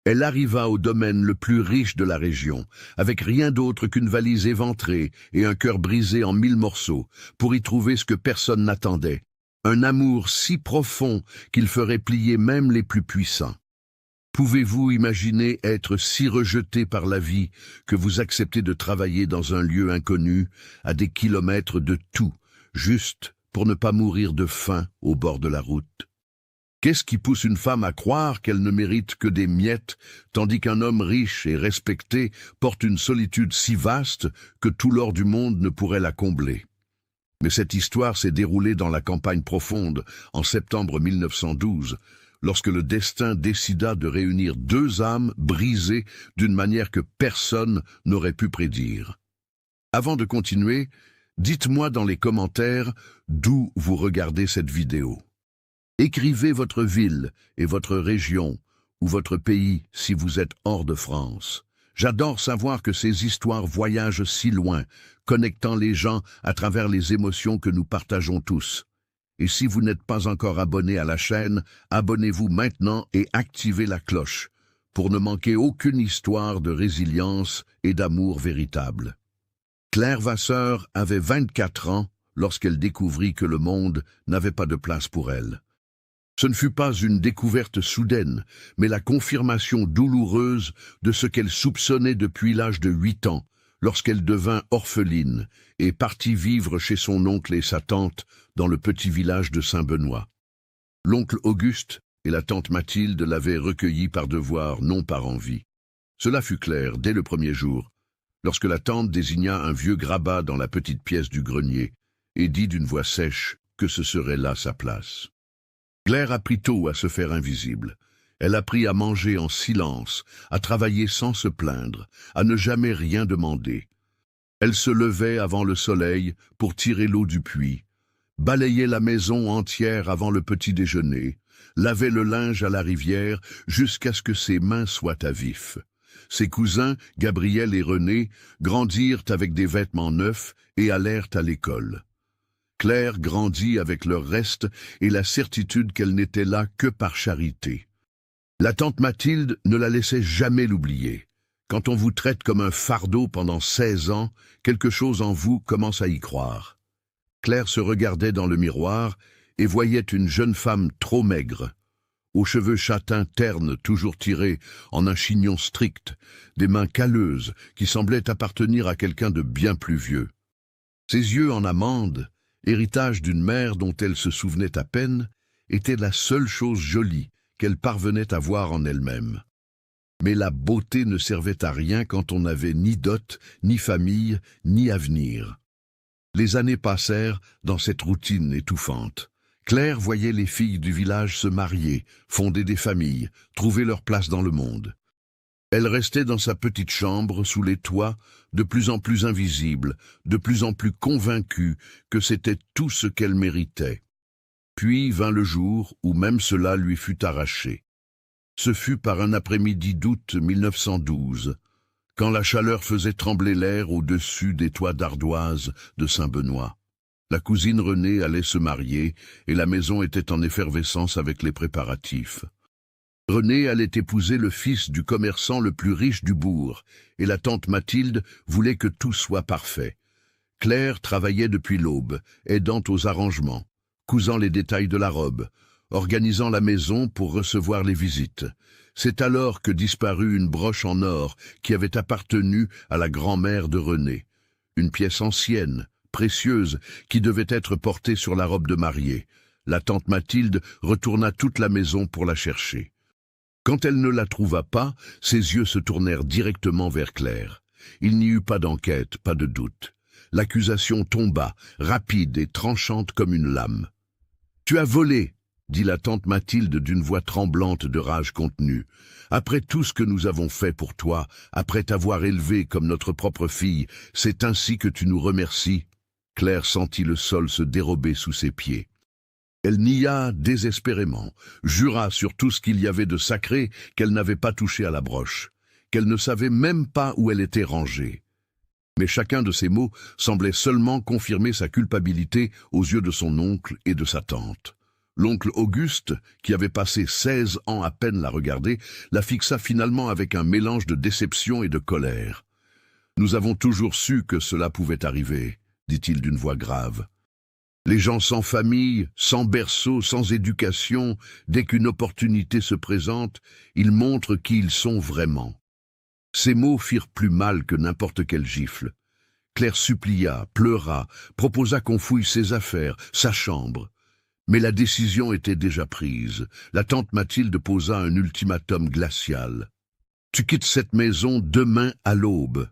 Elle arriva au domaine le plus riche de la région, avec rien d'autre qu'une valise éventrée et un cœur brisé en 1000 morceaux, pour y trouver ce que personne n'attendait, un amour si profond qu'il ferait plier même les plus puissants. Pouvez-vous imaginer être si rejeté par la vie que vous acceptez de travailler dans un lieu inconnu, à des kilomètres de tout, juste pour ne pas mourir de faim au bord de la route? Qu'est-ce qui pousse une femme à croire qu'elle ne mérite que des miettes, tandis qu'un homme riche et respecté porte une solitude si vaste que tout l'or du monde ne pourrait la combler? Mais cette histoire s'est déroulée dans la campagne profonde, en septembre 1912, lorsque le destin décida de réunir deux âmes brisées d'une manière que personne n'aurait pu prédire. Avant de continuer, dites-moi dans les commentaires d'où vous regardez cette vidéo. Écrivez votre ville et votre région ou votre pays si vous êtes hors de France. J'adore savoir que ces histoires voyagent si loin, connectant les gens à travers les émotions que nous partageons tous. Et si vous n'êtes pas encore abonné à la chaîne, abonnez-vous maintenant et activez la cloche pour ne manquer aucune histoire de résilience et d'amour véritable. Claire Vasseur avait 24 ans lorsqu'elle découvrit que le monde n'avait pas de place pour elle. Ce ne fut pas une découverte soudaine, mais la confirmation douloureuse de ce qu'elle soupçonnait depuis l'âge de 8 ans, lorsqu'elle devint orpheline et partit vivre chez son oncle et sa tante dans le petit village de Saint-Benoît. L'oncle Auguste et la tante Mathilde l'avaient recueillie par devoir, non par envie. Cela fut clair dès le premier jour, lorsque la tante désigna un vieux grabat dans la petite pièce du grenier et dit d'une voix sèche que ce serait là sa place. Claire apprit tôt à se faire invisible. Elle apprit à manger en silence, à travailler sans se plaindre, à ne jamais rien demander. Elle se levait avant le soleil pour tirer l'eau du puits, balayait la maison entière avant le petit déjeuner, lavait le linge à la rivière jusqu'à ce que ses mains soient à vif. Ses cousins, Gabriel et René, grandirent avec des vêtements neufs et allèrent à l'école. Claire grandit avec leur reste et la certitude qu'elle n'était là que par charité. La tante Mathilde ne la laissait jamais l'oublier. Quand on vous traite comme un fardeau pendant 16 ans, quelque chose en vous commence à y croire. Claire se regardait dans le miroir et voyait une jeune femme trop maigre, aux cheveux châtains ternes toujours tirés en un chignon strict, des mains calleuses qui semblaient appartenir à quelqu'un de bien plus vieux. Ses yeux en amande, héritage d'une mère dont elle se souvenait à peine, était la seule chose jolie qu'elle parvenait à voir en elle-même. Mais la beauté ne servait à rien quand on n'avait ni dot, ni famille, ni avenir. Les années passèrent dans cette routine étouffante. Claire voyait les filles du village se marier, fonder des familles, trouver leur place dans le monde. Elle restait dans sa petite chambre, sous les toits, de plus en plus invisible, de plus en plus convaincue que c'était tout ce qu'elle méritait. Puis vint le jour où même cela lui fut arraché. Ce fut par un après-midi d'août 1912, quand la chaleur faisait trembler l'air au-dessus des toits d'ardoise de Saint-Benoît. La cousine Renée allait se marier et la maison était en effervescence avec les préparatifs. René allait épouser le fils du commerçant le plus riche du bourg, et la tante Mathilde voulait que tout soit parfait. Claire travaillait depuis l'aube, aidant aux arrangements, cousant les détails de la robe, organisant la maison pour recevoir les visites. C'est alors que disparut une broche en or qui avait appartenu à la grand-mère de René, une pièce ancienne, précieuse, qui devait être portée sur la robe de mariée. La tante Mathilde retourna toute la maison pour la chercher. Quand elle ne la trouva pas, ses yeux se tournèrent directement vers Claire. Il n'y eut pas d'enquête, pas de doute. L'accusation tomba, rapide et tranchante comme une lame. « Tu as volé !» dit la tante Mathilde d'une voix tremblante de rage contenue. « Après tout ce que nous avons fait pour toi, après t'avoir élevée comme notre propre fille, c'est ainsi que tu nous remercies ?» Claire sentit le sol se dérober sous ses pieds. Elle nia désespérément, jura sur tout ce qu'il y avait de sacré qu'elle n'avait pas touché à la broche, qu'elle ne savait même pas où elle était rangée. Mais chacun de ces mots semblait seulement confirmer sa culpabilité aux yeux de son oncle et de sa tante. L'oncle Auguste, qui avait passé 16 ans à peine la regarder, la fixa finalement avec un mélange de déception et de colère. « Nous avons toujours su que cela pouvait arriver, » dit-il d'une voix grave. « Les gens sans famille, sans berceau, sans éducation, dès qu'une opportunité se présente, ils montrent qui ils sont vraiment. » Ces mots firent plus mal que n'importe quelle gifle. Claire supplia, pleura, proposa qu'on fouille ses affaires, sa chambre. Mais la décision était déjà prise. La tante Mathilde posa un ultimatum glacial. « Tu quittes cette maison demain à l'aube, »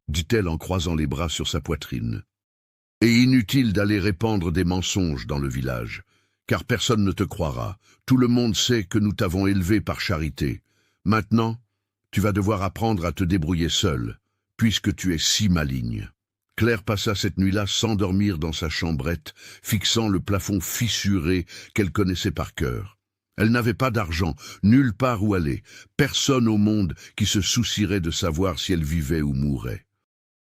dit-elle en croisant les bras sur sa poitrine. « Et inutile d'aller répandre des mensonges dans le village, car personne ne te croira. Tout le monde sait que nous t'avons élevé par charité. Maintenant, tu vas devoir apprendre à te débrouiller seule, puisque tu es si maligne. » Claire passa cette nuit-là sans dormir dans sa chambrette, fixant le plafond fissuré qu'elle connaissait par cœur. Elle n'avait pas d'argent, nulle part où aller, personne au monde qui se soucierait de savoir si elle vivait ou mourait.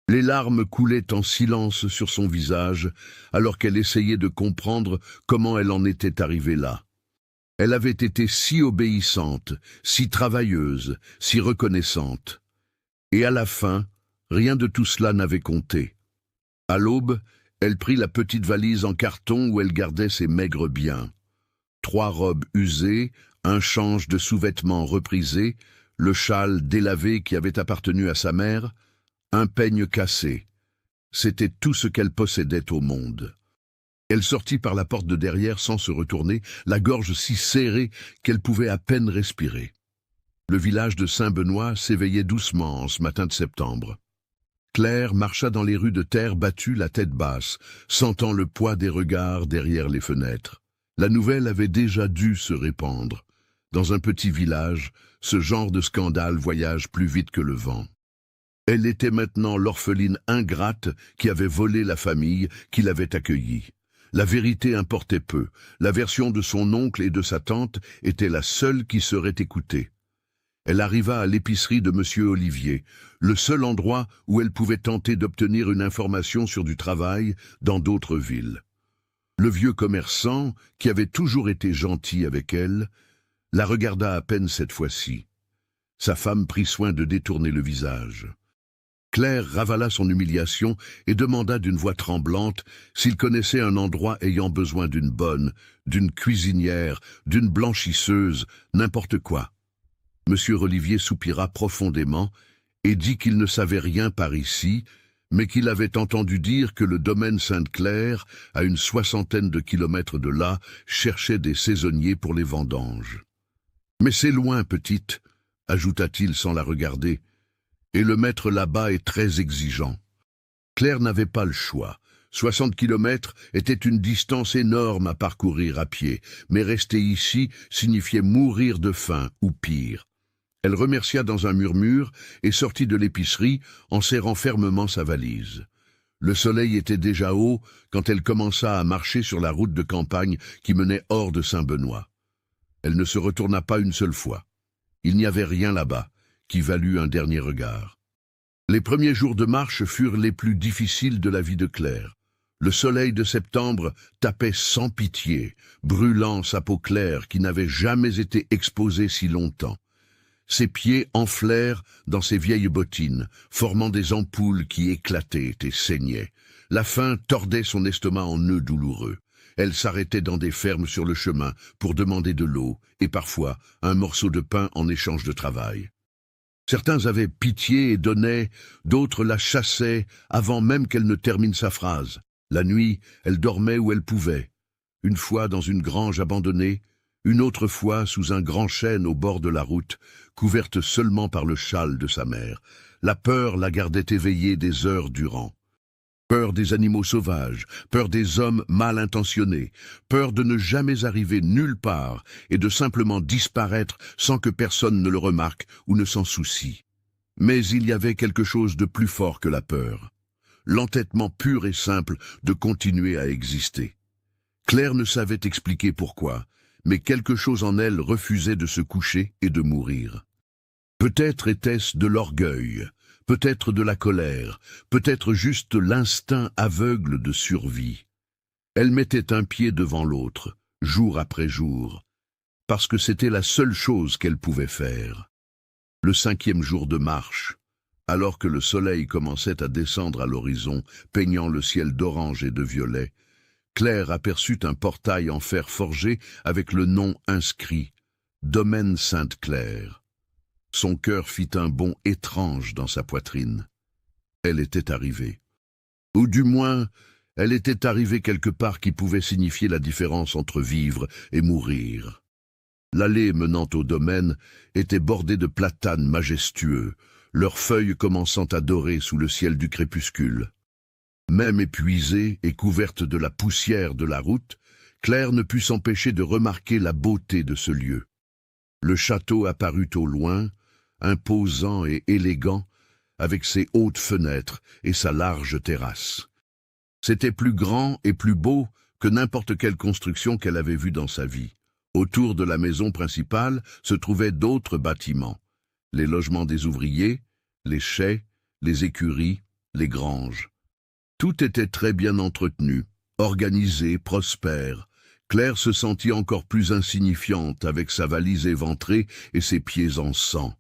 Les larmes coulaient en silence sur son visage, alors qu'elle essayait de comprendre comment elle en était arrivée là. Elle avait été si obéissante, si travailleuse, si reconnaissante. Et à la fin, rien de tout cela n'avait compté. À l'aube, elle prit la petite valise en carton où elle gardait ses maigres biens. 3 robes usées, un change de sous-vêtements reprisé, le châle délavé qui avait appartenu à sa mère, un peigne cassé. C'était tout ce qu'elle possédait au monde. Elle sortit par la porte de derrière sans se retourner, la gorge si serrée qu'elle pouvait à peine respirer. Le village de Saint-Benoît s'éveillait doucement en ce matin de septembre. Claire marcha dans les rues de terre battue la tête basse, sentant le poids des regards derrière les fenêtres. La nouvelle avait déjà dû se répandre. Dans un petit village, ce genre de scandale voyage plus vite que le vent. Elle était maintenant l'orpheline ingrate qui avait volé la famille, qui l'avait accueillie. La vérité importait peu. La version de son oncle et de sa tante était la seule qui serait écoutée. Elle arriva à l'épicerie de Monsieur Olivier, le seul endroit où elle pouvait tenter d'obtenir une information sur du travail dans d'autres villes. Le vieux commerçant, qui avait toujours été gentil avec elle, la regarda à peine cette fois-ci. Sa femme prit soin de détourner le visage. Claire ravala son humiliation et demanda d'une voix tremblante s'il connaissait un endroit ayant besoin d'une bonne, d'une cuisinière, d'une blanchisseuse, n'importe quoi. Monsieur Olivier soupira profondément et dit qu'il ne savait rien par ici, mais qu'il avait entendu dire que le domaine Sainte-Claire, à une 60aine de kilomètres de là, cherchait des saisonniers pour les vendanges. « Mais c'est loin, petite, » ajouta-t-il sans la regarder, « et le maître là-bas est très exigeant. » Claire n'avait pas le choix. 60 kilomètres était une distance énorme à parcourir à pied, mais rester ici signifiait mourir de faim ou pire. Elle remercia dans un murmure et sortit de l'épicerie en serrant fermement sa valise. Le soleil était déjà haut quand elle commença à marcher sur la route de campagne qui menait hors de Saint-Benoît. Elle ne se retourna pas une seule fois. Il n'y avait rien là-bas qui valut un dernier regard. Les premiers jours de marche furent les plus difficiles de la vie de Claire. Le soleil de septembre tapait sans pitié, brûlant sa peau claire qui n'avait jamais été exposée si longtemps. Ses pieds enflèrent dans ses vieilles bottines, formant des ampoules qui éclataient et saignaient. La faim tordait son estomac en nœuds douloureux. Elle s'arrêtait dans des fermes sur le chemin pour demander de l'eau et parfois un morceau de pain en échange de travail. Certains avaient pitié et donnaient, d'autres la chassaient avant même qu'elle ne termine sa phrase. La nuit, elle dormait où elle pouvait. Une fois dans une grange abandonnée, une autre fois sous un grand chêne au bord de la route, couverte seulement par le châle de sa mère. La peur la gardait éveillée des heures durant. Peur des animaux sauvages, peur des hommes mal intentionnés, peur de ne jamais arriver nulle part et de simplement disparaître sans que personne ne le remarque ou ne s'en soucie. Mais il y avait quelque chose de plus fort que la peur. L'entêtement pur et simple de continuer à exister. Claire ne savait expliquer pourquoi, mais quelque chose en elle refusait de se coucher et de mourir. Peut-être était-ce de l'orgueil, peut-être de la colère, peut-être juste l'instinct aveugle de survie. Elle mettait un pied devant l'autre, jour après jour, parce que c'était la seule chose qu'elle pouvait faire. Le 5e jour de marche, alors que le soleil commençait à descendre à l'horizon, peignant le ciel d'orange et de violet, Claire aperçut un portail en fer forgé avec le nom inscrit « Domaine Sainte-Claire ». Son cœur fit un bond étrange dans sa poitrine. Elle était arrivée. Ou du moins, elle était arrivée quelque part qui pouvait signifier la différence entre vivre et mourir. L'allée menant au domaine était bordée de platanes majestueux, leurs feuilles commençant à dorer sous le ciel du crépuscule. Même épuisée et couverte de la poussière de la route, Claire ne put s'empêcher de remarquer la beauté de ce lieu. Le château apparut au loin, imposant et élégant, avec ses hautes fenêtres et sa large terrasse. C'était plus grand et plus beau que n'importe quelle construction qu'elle avait vue dans sa vie. Autour de la maison principale se trouvaient d'autres bâtiments, les logements des ouvriers, les chais, les écuries, les granges. Tout était très bien entretenu, organisé, prospère. Claire se sentit encore plus insignifiante avec sa valise éventrée et ses pieds en sang.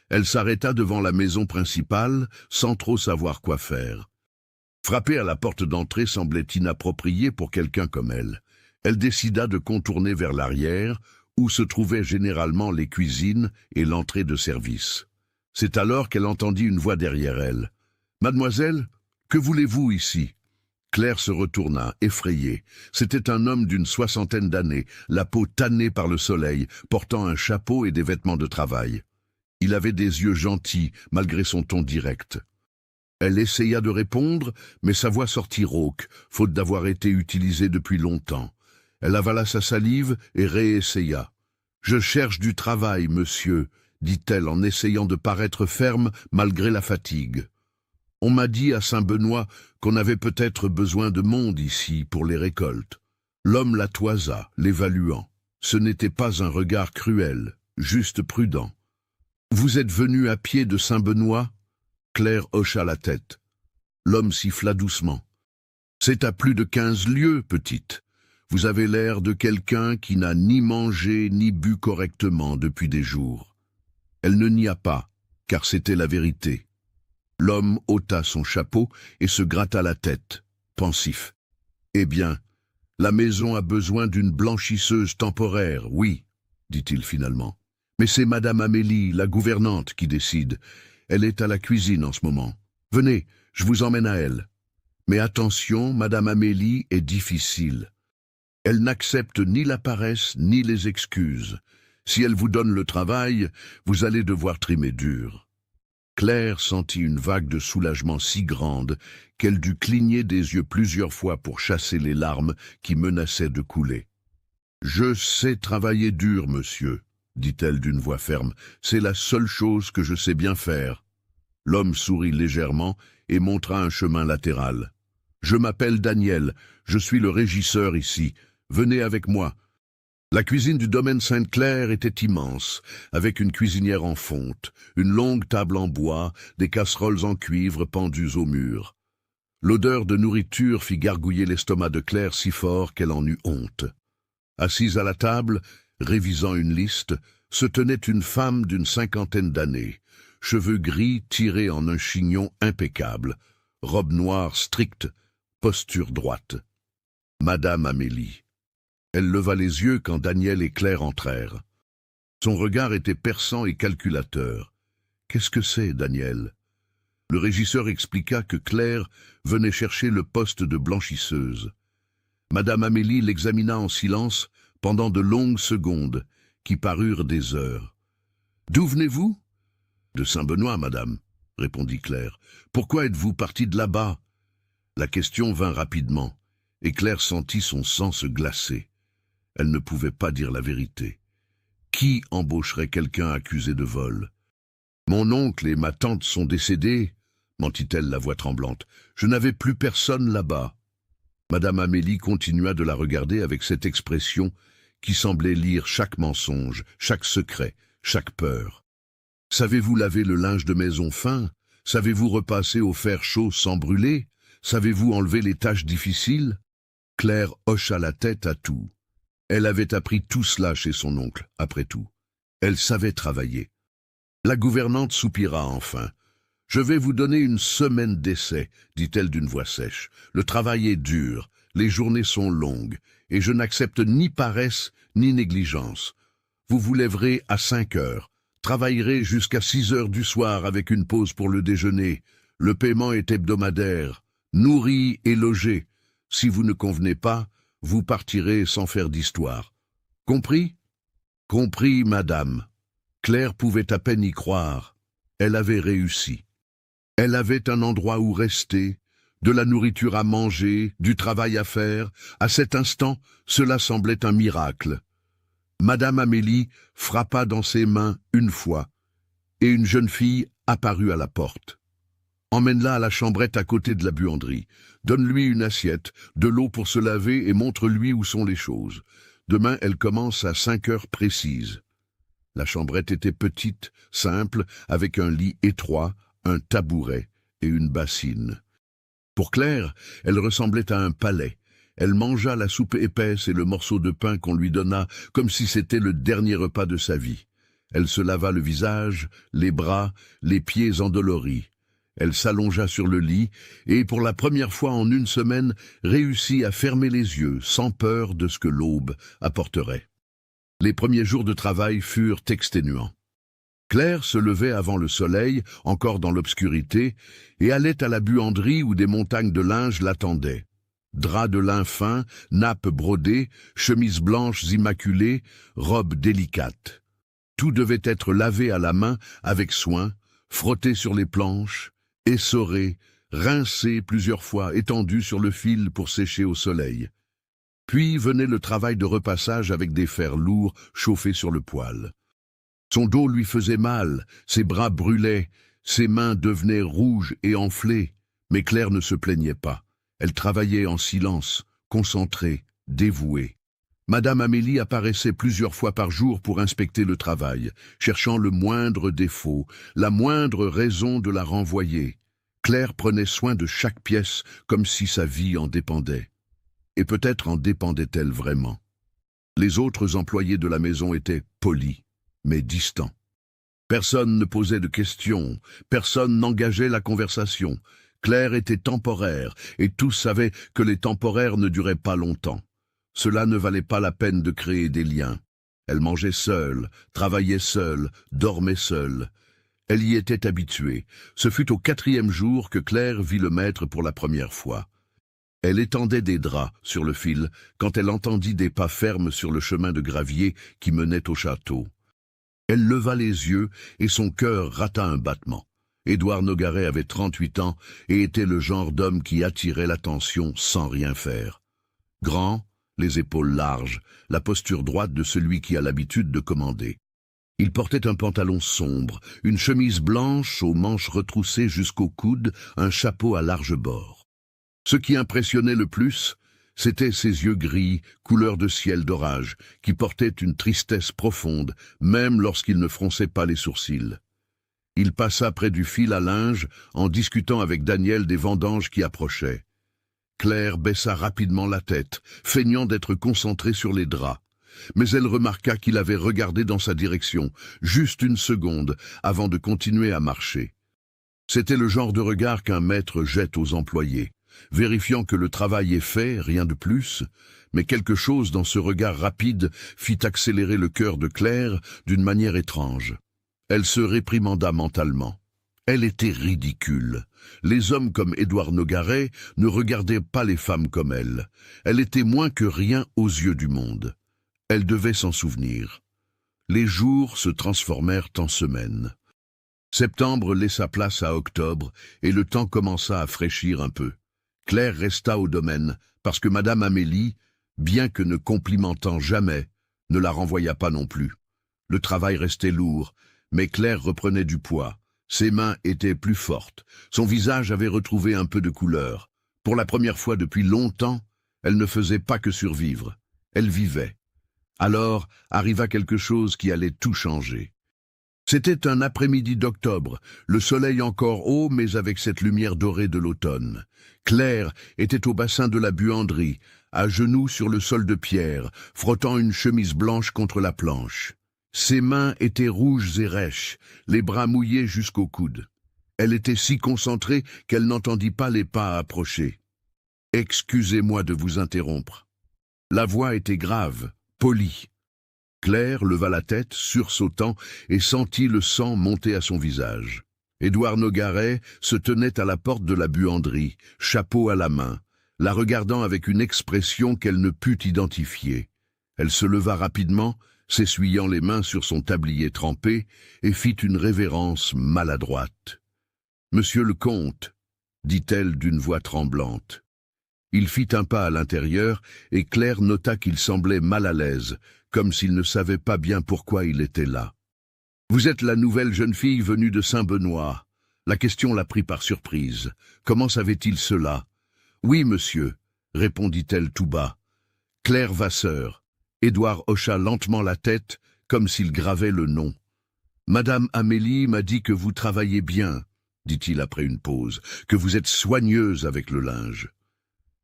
Elle s'arrêta devant la maison principale sans trop savoir quoi faire. Frapper à la porte d'entrée semblait inapproprié pour quelqu'un comme elle. Elle décida de contourner vers l'arrière, où se trouvaient généralement les cuisines et l'entrée de service. C'est alors qu'elle entendit une voix derrière elle. « Mademoiselle, que voulez-vous ici ?» Claire se retourna, effrayée. C'était un homme d'une 60aine d'années, la peau tannée par le soleil, portant un chapeau et des vêtements de travail. Il avait des yeux gentils, malgré son ton direct. Elle essaya de répondre, mais sa voix sortit rauque, faute d'avoir été utilisée depuis longtemps. Elle avala sa salive et réessaya. « Je cherche du travail, monsieur », dit-elle en essayant de paraître ferme malgré la fatigue. « On m'a dit à Saint-Benoît qu'on avait peut-être besoin de monde ici pour les récoltes. » L'homme la toisa, l'évaluant. Ce n'était pas un regard cruel, juste prudent. « Vous êtes venu à pied de Saint-Benoît ?» Claire hocha la tête. L'homme siffla doucement. « C'est à plus de 15 lieues, petite. Vous avez l'air de quelqu'un qui n'a ni mangé ni bu correctement depuis des jours. » Elle ne nia pas, car c'était la vérité. L'homme ôta son chapeau et se gratta la tête, pensif. « Eh bien, la maison a besoin d'une blanchisseuse temporaire, oui, dit-il finalement. Mais c'est Madame Amélie, la gouvernante, qui décide. Elle est à la cuisine en ce moment. Venez, je vous emmène à elle. Mais attention, Madame Amélie est difficile. Elle n'accepte ni la paresse ni les excuses. Si elle vous donne le travail, vous allez devoir trimer dur. » Claire sentit une vague de soulagement si grande qu'elle dut cligner des yeux plusieurs fois pour chasser les larmes qui menaçaient de couler. « Je sais travailler dur, monsieur, » dit-elle d'une voix ferme. « C'est la seule chose que je sais bien faire. » L'homme sourit légèrement et montra un chemin latéral. « Je m'appelle Daniel, je suis le régisseur ici. Venez avec moi. » La cuisine du domaine Sainte-Claire était immense, avec une cuisinière en fonte, une longue table en bois, des casseroles en cuivre pendues au mur. L'odeur de nourriture fit gargouiller l'estomac de Claire si fort qu'elle en eut honte. Assise à la table, révisant une liste, se tenait une femme d'une 50aine d'années, cheveux gris tirés en un chignon impeccable, robe noire stricte, posture droite. Madame Amélie. Elle leva les yeux quand Daniel et Claire entrèrent. Son regard était perçant et calculateur. « Qu'est-ce que c'est, Daniel ?» Le régisseur expliqua que Claire venait chercher le poste de blanchisseuse. Madame Amélie l'examina en silence pendant de longues secondes, qui parurent des heures. « D'où venez-vous ?»« De Saint-Benoît, madame, » répondit Claire. « Pourquoi êtes-vous partie de là-bas ?» La question vint rapidement, et Claire sentit son sang se glacer. Elle ne pouvait pas dire la vérité. Qui embaucherait quelqu'un accusé de vol? « Mon oncle et ma tante sont décédés, » mentit-elle la voix tremblante. « Je n'avais plus personne là-bas. » Madame Amélie continua de la regarder avec cette expression qui semblait lire chaque mensonge, chaque secret, chaque peur. « Savez-vous laver le linge de maison fin? Savez-vous repasser au fer chaud sans brûler? Savez-vous enlever les tâches difficiles ?» Claire hocha la tête à tout. Elle avait appris tout cela chez son oncle, après tout. Elle savait travailler. La gouvernante soupira enfin. « Je vais vous donner une semaine d'essai, dit-elle d'une voix sèche. Le travail est dur, les journées sont longues, et je n'accepte ni paresse ni négligence. Vous vous lèverez à 5 heures, travaillerez jusqu'à 6 heures du soir avec une pause pour le déjeuner. Le paiement est hebdomadaire, nourri et logé. Si vous ne convenez pas, vous partirez sans faire d'histoire. Compris ? Compris, madame. » Claire pouvait à peine y croire. Elle avait réussi. Elle avait un endroit où rester, de la nourriture à manger, du travail à faire. À cet instant, cela semblait un miracle. Madame Amélie frappa dans ses mains une fois, et une jeune fille apparut à la porte. « Emmène-la à la chambrette à côté de la buanderie. Donne-lui une assiette, de l'eau pour se laver et montre-lui où sont les choses. Demain, elle commence à 5 heures précises. » La chambrette était petite, simple, avec un lit étroit, un tabouret et une bassine. Pour Claire, elle ressemblait à un palais. Elle mangea la soupe épaisse et le morceau de pain qu'on lui donna comme si c'était le dernier repas de sa vie. Elle se lava le visage, les bras, les pieds endoloris. Elle s'allongea sur le lit et, pour la première fois en une semaine, réussit à fermer les yeux sans peur de ce que l'aube apporterait. Les premiers jours de travail furent exténuants. Claire se levait avant le soleil, encore dans l'obscurité, et allait à la buanderie où des montagnes de linge l'attendaient. Draps de lin fin, nappes brodées, chemises blanches immaculées, robes délicates. Tout devait être lavé à la main avec soin, frotté sur les planches, essoré, rincé plusieurs fois, étendu sur le fil pour sécher au soleil. Puis venait le travail de repassage avec des fers lourds chauffés sur le poêle. Son dos lui faisait mal, ses bras brûlaient, ses mains devenaient rouges et enflées, mais Claire ne se plaignait pas. Elle travaillait en silence, concentrée, dévouée. Madame Amélie apparaissait plusieurs fois par jour pour inspecter le travail, cherchant le moindre défaut, la moindre raison de la renvoyer. Claire prenait soin de chaque pièce comme si sa vie en dépendait. Et peut-être en dépendait-elle vraiment. Les autres employés de la maison étaient polis, mais distants. Personne ne posait de questions, personne n'engageait la conversation. Claire était temporaire, et tous savaient que les temporaires ne duraient pas longtemps. Cela ne valait pas la peine de créer des liens. Elle mangeait seule, travaillait seule, dormait seule. Elle y était habituée. Ce fut au 4e jour que Claire vit le maître pour la première fois. Elle étendait des draps sur le fil quand elle entendit des pas fermes sur le chemin de gravier qui menait au château. Elle leva les yeux et son cœur rata un battement. Édouard Nogaret avait 38 ans et était le genre d'homme qui attirait l'attention sans rien faire. Grand, les épaules larges, la posture droite de celui qui a l'habitude de commander. Il portait un pantalon sombre, une chemise blanche aux manches retroussées jusqu'au coude, un chapeau à large bord. Ce qui impressionnait le plus, c'étaient ses yeux gris, couleur de ciel d'orage, qui portaient une tristesse profonde, même lorsqu'il ne fronçait pas les sourcils. Il passa près du fil à linge en discutant avec Daniel des vendanges qui approchaient. Claire baissa rapidement la tête, feignant d'être concentrée sur les draps. Mais elle remarqua qu'il avait regardé dans sa direction, juste une seconde, avant de continuer à marcher. C'était le genre de regard qu'un maître jette aux employés, vérifiant que le travail est fait, rien de plus, mais quelque chose dans ce regard rapide fit accélérer le cœur de Claire d'une manière étrange. Elle se réprimanda mentalement. Elle était ridicule. Les hommes comme Édouard Nogaret ne regardaient pas les femmes comme elle. Elle était moins que rien aux yeux du monde. Elle devait s'en souvenir. Les jours se transformèrent en semaines. Septembre laissa place à octobre et le temps commença à fraîchir un peu. Claire resta au domaine parce que Madame Amélie, bien que ne complimentant jamais, ne la renvoya pas non plus. Le travail restait lourd, mais Claire reprenait du poids. Ses mains étaient plus fortes. Son visage avait retrouvé un peu de couleur. Pour la première fois depuis longtemps, elle ne faisait pas que survivre. Elle vivait. Alors arriva quelque chose qui allait tout changer. C'était un après-midi d'octobre, le soleil encore haut mais avec cette lumière dorée de l'automne. Claire était au bassin de la buanderie, à genoux sur le sol de pierre, frottant une chemise blanche contre la planche. Ses mains étaient rouges et rêches, les bras mouillés jusqu'au coude. Elle était si concentrée qu'elle n'entendit pas les pas approcher. « Excusez-moi de vous interrompre. » La voix était grave, polie. Claire leva la tête, sursautant, et sentit le sang monter à son visage. Édouard Nogaret se tenait à la porte de la buanderie, chapeau à la main, la regardant avec une expression qu'elle ne put identifier. Elle se leva rapidement, s'essuyant les mains sur son tablier trempé, et fit une révérence maladroite. « Monsieur le comte, » dit-elle d'une voix tremblante. Il fit un pas à l'intérieur, et Claire nota qu'il semblait mal à l'aise, comme s'il ne savait pas bien pourquoi il était là. « Vous êtes la nouvelle jeune fille venue de Saint-Benoît. » La question la prit par surprise. Comment savait-il cela? « Oui, monsieur, » répondit-elle tout bas. « Claire Vasseur. » Édouard hocha lentement la tête, comme s'il gravait le nom. « Madame Amélie m'a dit que vous travaillez bien, » dit-il après une pause, « que vous êtes soigneuse avec le linge. »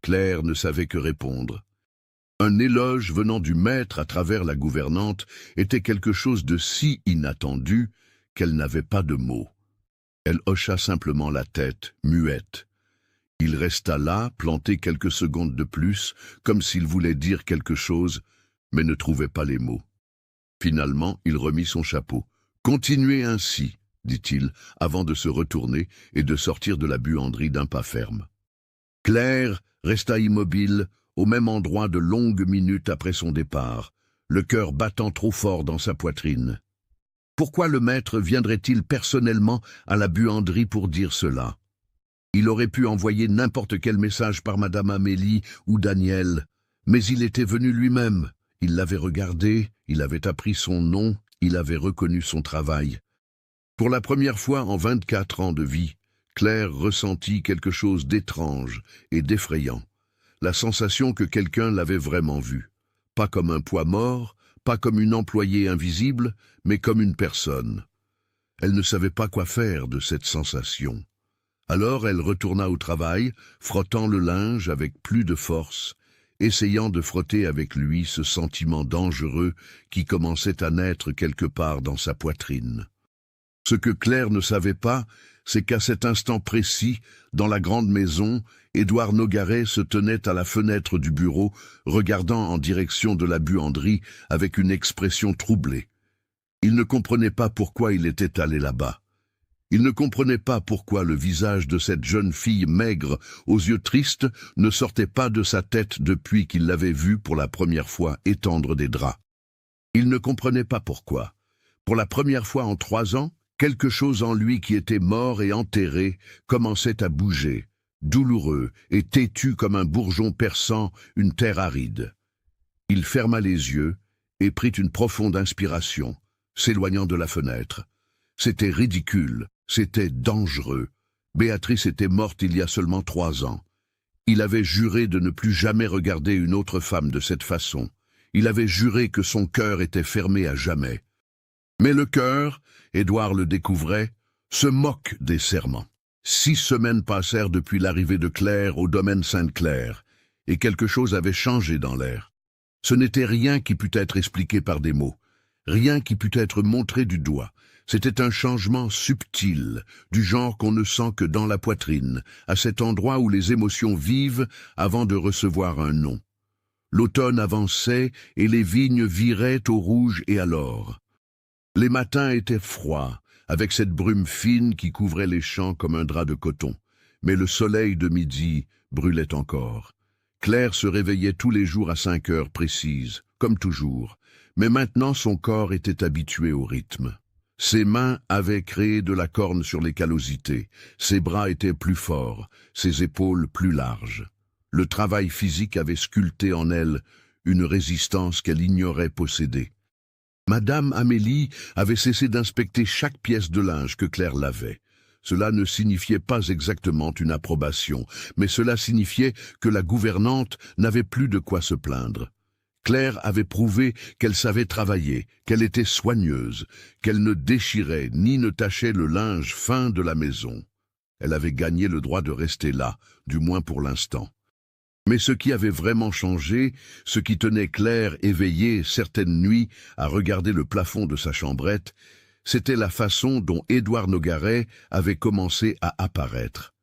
Claire ne savait que répondre. Un éloge venant du maître à travers la gouvernante était quelque chose de si inattendu qu'elle n'avait pas de mots. Elle hocha simplement la tête, muette. Il resta là, planté quelques secondes de plus, comme s'il voulait dire quelque chose, mais ne trouvait pas les mots. Finalement, il remit son chapeau. « Continuez ainsi, » dit-il, avant de se retourner et de sortir de la buanderie d'un pas ferme. Claire resta immobile, au même endroit de longues minutes après son départ, le cœur battant trop fort dans sa poitrine. Pourquoi le maître viendrait-il personnellement à la buanderie pour dire cela? Il aurait pu envoyer n'importe quel message par Madame Amélie ou Daniel, mais il était venu lui-même. Il l'avait regardé, il avait appris son nom, il avait reconnu son travail. Pour la première fois en 24 ans de vie, Claire ressentit quelque chose d'étrange et d'effrayant. La sensation que quelqu'un l'avait vraiment vue. Pas comme un poids mort, pas comme une employée invisible, mais comme une personne. Elle ne savait pas quoi faire de cette sensation. Alors elle retourna au travail, frottant le linge avec plus de force, essayant de frotter avec lui ce sentiment dangereux qui commençait à naître quelque part dans sa poitrine. Ce que Claire ne savait pas, c'est qu'à cet instant précis, dans la grande maison, Édouard Nogaret se tenait à la fenêtre du bureau, regardant en direction de la buanderie avec une expression troublée. Il ne comprenait pas pourquoi il était allé là-bas. Il ne comprenait pas pourquoi le visage de cette jeune fille maigre, aux yeux tristes, ne sortait pas de sa tête depuis qu'il l'avait vue pour la première fois étendre des draps. Il ne comprenait pas pourquoi. Pour la première fois en 3 ans, quelque chose en lui qui était mort et enterré commençait à bouger, douloureux et têtu comme un bourgeon perçant une terre aride. Il ferma les yeux et prit une profonde inspiration, s'éloignant de la fenêtre. C'était ridicule, c'était dangereux. Béatrice était morte il y a seulement 3 ans. Il avait juré de ne plus jamais regarder une autre femme de cette façon. Il avait juré que son cœur était fermé à jamais. Mais le cœur, Édouard le découvrait, se moque des serments. 6 semaines passèrent depuis l'arrivée de Claire au domaine Sainte-Claire, et quelque chose avait changé dans l'air. Ce n'était rien qui pût être expliqué par des mots, rien qui pût être montré du doigt. C'était un changement subtil, du genre qu'on ne sent que dans la poitrine, à cet endroit où les émotions vivent avant de recevoir un nom. L'automne avançait et les vignes viraient au rouge et à l'or. Les matins étaient froids, avec cette brume fine qui couvrait les champs comme un drap de coton. Mais le soleil de midi brûlait encore. Claire se réveillait tous les jours à 5 heures précises, comme toujours. Mais maintenant son corps était habitué au rythme. Ses mains avaient créé de la corne sur les callosités. Ses bras étaient plus forts, ses épaules plus larges. Le travail physique avait sculpté en elle une résistance qu'elle ignorait posséder. Madame Amélie avait cessé d'inspecter chaque pièce de linge que Claire lavait. Cela ne signifiait pas exactement une approbation, mais cela signifiait que la gouvernante n'avait plus de quoi se plaindre. Claire avait prouvé qu'elle savait travailler, qu'elle était soigneuse, qu'elle ne déchirait ni ne tachait le linge fin de la maison. Elle avait gagné le droit de rester là, du moins pour l'instant. Mais ce qui avait vraiment changé, ce qui tenait Claire éveillée certaines nuits à regarder le plafond de sa chambrette, c'était la façon dont Édouard Nogaret avait commencé à apparaître.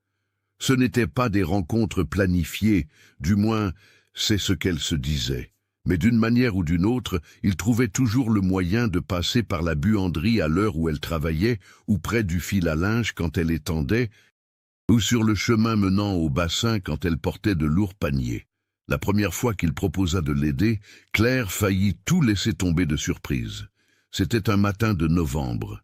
Ce n'étaient pas des rencontres planifiées, du moins c'est ce qu'elle se disait. Mais d'une manière ou d'une autre, il trouvait toujours le moyen de passer par la buanderie à l'heure où elle travaillait, ou près du fil à linge quand elle étendait, ou sur le chemin menant au bassin quand elle portait de lourds paniers. La première fois qu'il proposa de l'aider, Claire faillit tout laisser tomber de surprise. C'était un matin de novembre,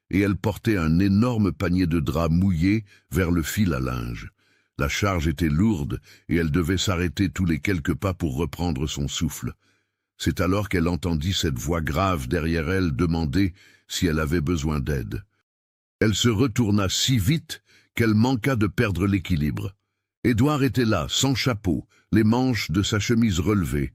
et elle portait un énorme panier de draps mouillés vers le fil à linge. La charge était lourde, et elle devait s'arrêter tous les quelques pas pour reprendre son souffle. C'est alors qu'elle entendit cette voix grave derrière elle demander si elle avait besoin d'aide. Elle se retourna si vite qu'elle manqua de perdre l'équilibre. Édouard était là, sans chapeau, les manches de sa chemise relevées,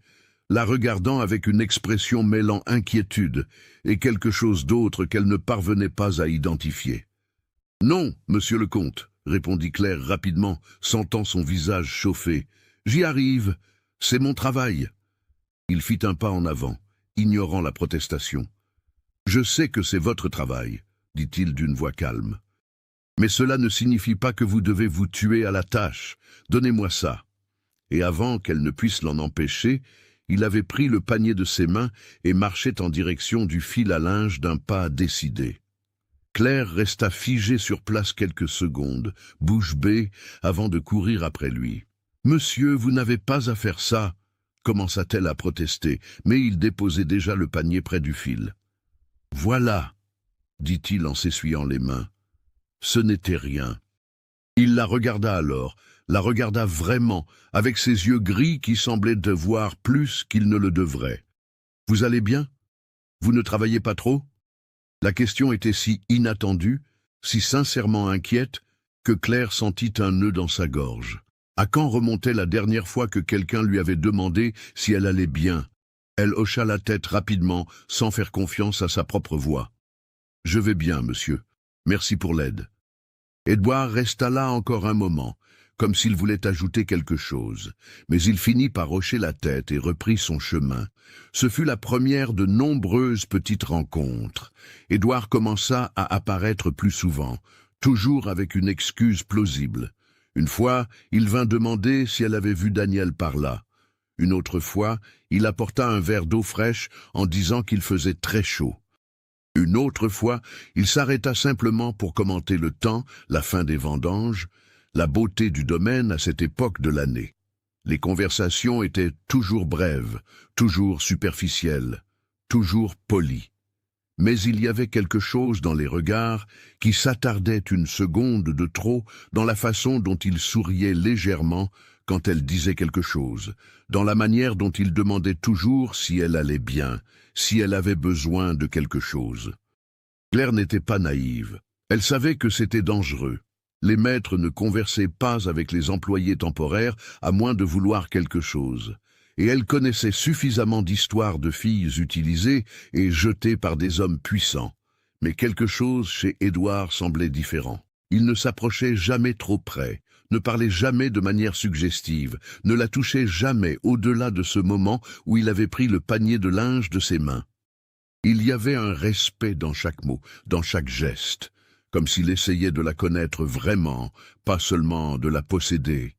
la regardant avec une expression mêlant inquiétude et quelque chose d'autre qu'elle ne parvenait pas à identifier. « Non, monsieur le comte », répondit Claire rapidement, sentant son visage chauffer. « J'y arrive, c'est mon travail. » Il fit un pas en avant, ignorant la protestation. « Je sais que c'est votre travail, » dit-il d'une voix calme. « Mais cela ne signifie pas que vous devez vous tuer à la tâche. Donnez-moi ça. » Et avant qu'elle ne puisse l'en empêcher, il avait pris le panier de ses mains et marchait en direction du fil à linge d'un pas décidé. Claire resta figée sur place quelques secondes, bouche bée, avant de courir après lui. « Monsieur, vous n'avez pas à faire ça !» commença-t-elle à protester, mais il déposait déjà le panier près du fil. « Voilà !» dit-il en s'essuyant les mains. Ce n'était rien. Il la regarda alors, la regarda vraiment, avec ses yeux gris qui semblaient de voir plus qu'ils ne le devraient. « Vous allez bien? Vous ne travaillez pas trop ?» La question était si inattendue, si sincèrement inquiète, que Claire sentit un nœud dans sa gorge. À quand remontait la dernière fois que quelqu'un lui avait demandé si elle allait bien? Elle hocha la tête rapidement, sans faire confiance à sa propre voix. « Je vais bien, monsieur. Merci pour l'aide. » Édouard resta là encore un moment, comme s'il voulait ajouter quelque chose, mais il finit par hocher la tête et reprit son chemin. Ce fut la première de nombreuses petites rencontres. Édouard commença à apparaître plus souvent, toujours avec une excuse plausible. Une fois, il vint demander si elle avait vu Daniel par là. Une autre fois, il apporta un verre d'eau fraîche en disant qu'il faisait très chaud. Une autre fois, il s'arrêta simplement pour commenter le temps, la fin des vendanges, la beauté du domaine à cette époque de l'année. Les conversations étaient toujours brèves, toujours superficielles, toujours polies. Mais il y avait quelque chose dans les regards qui s'attardait une seconde de trop dans la façon dont il souriait légèrement quand elle disait quelque chose, dans la manière dont il demandait toujours si elle allait bien, si elle avait besoin de quelque chose. Claire n'était pas naïve. Elle savait que c'était dangereux. Les maîtres ne conversaient pas avec les employés temporaires à moins de vouloir quelque chose. Et elle connaissait suffisamment d'histoires de filles utilisées et jetées par des hommes puissants. Mais quelque chose chez Édouard semblait différent. Il ne s'approchait jamais trop près, ne parlait jamais de manière suggestive, ne la touchait jamais au-delà de ce moment où il avait pris le panier de linge de ses mains. Il y avait un respect dans chaque mot, dans chaque geste, comme s'il essayait de la connaître vraiment, pas seulement de la posséder.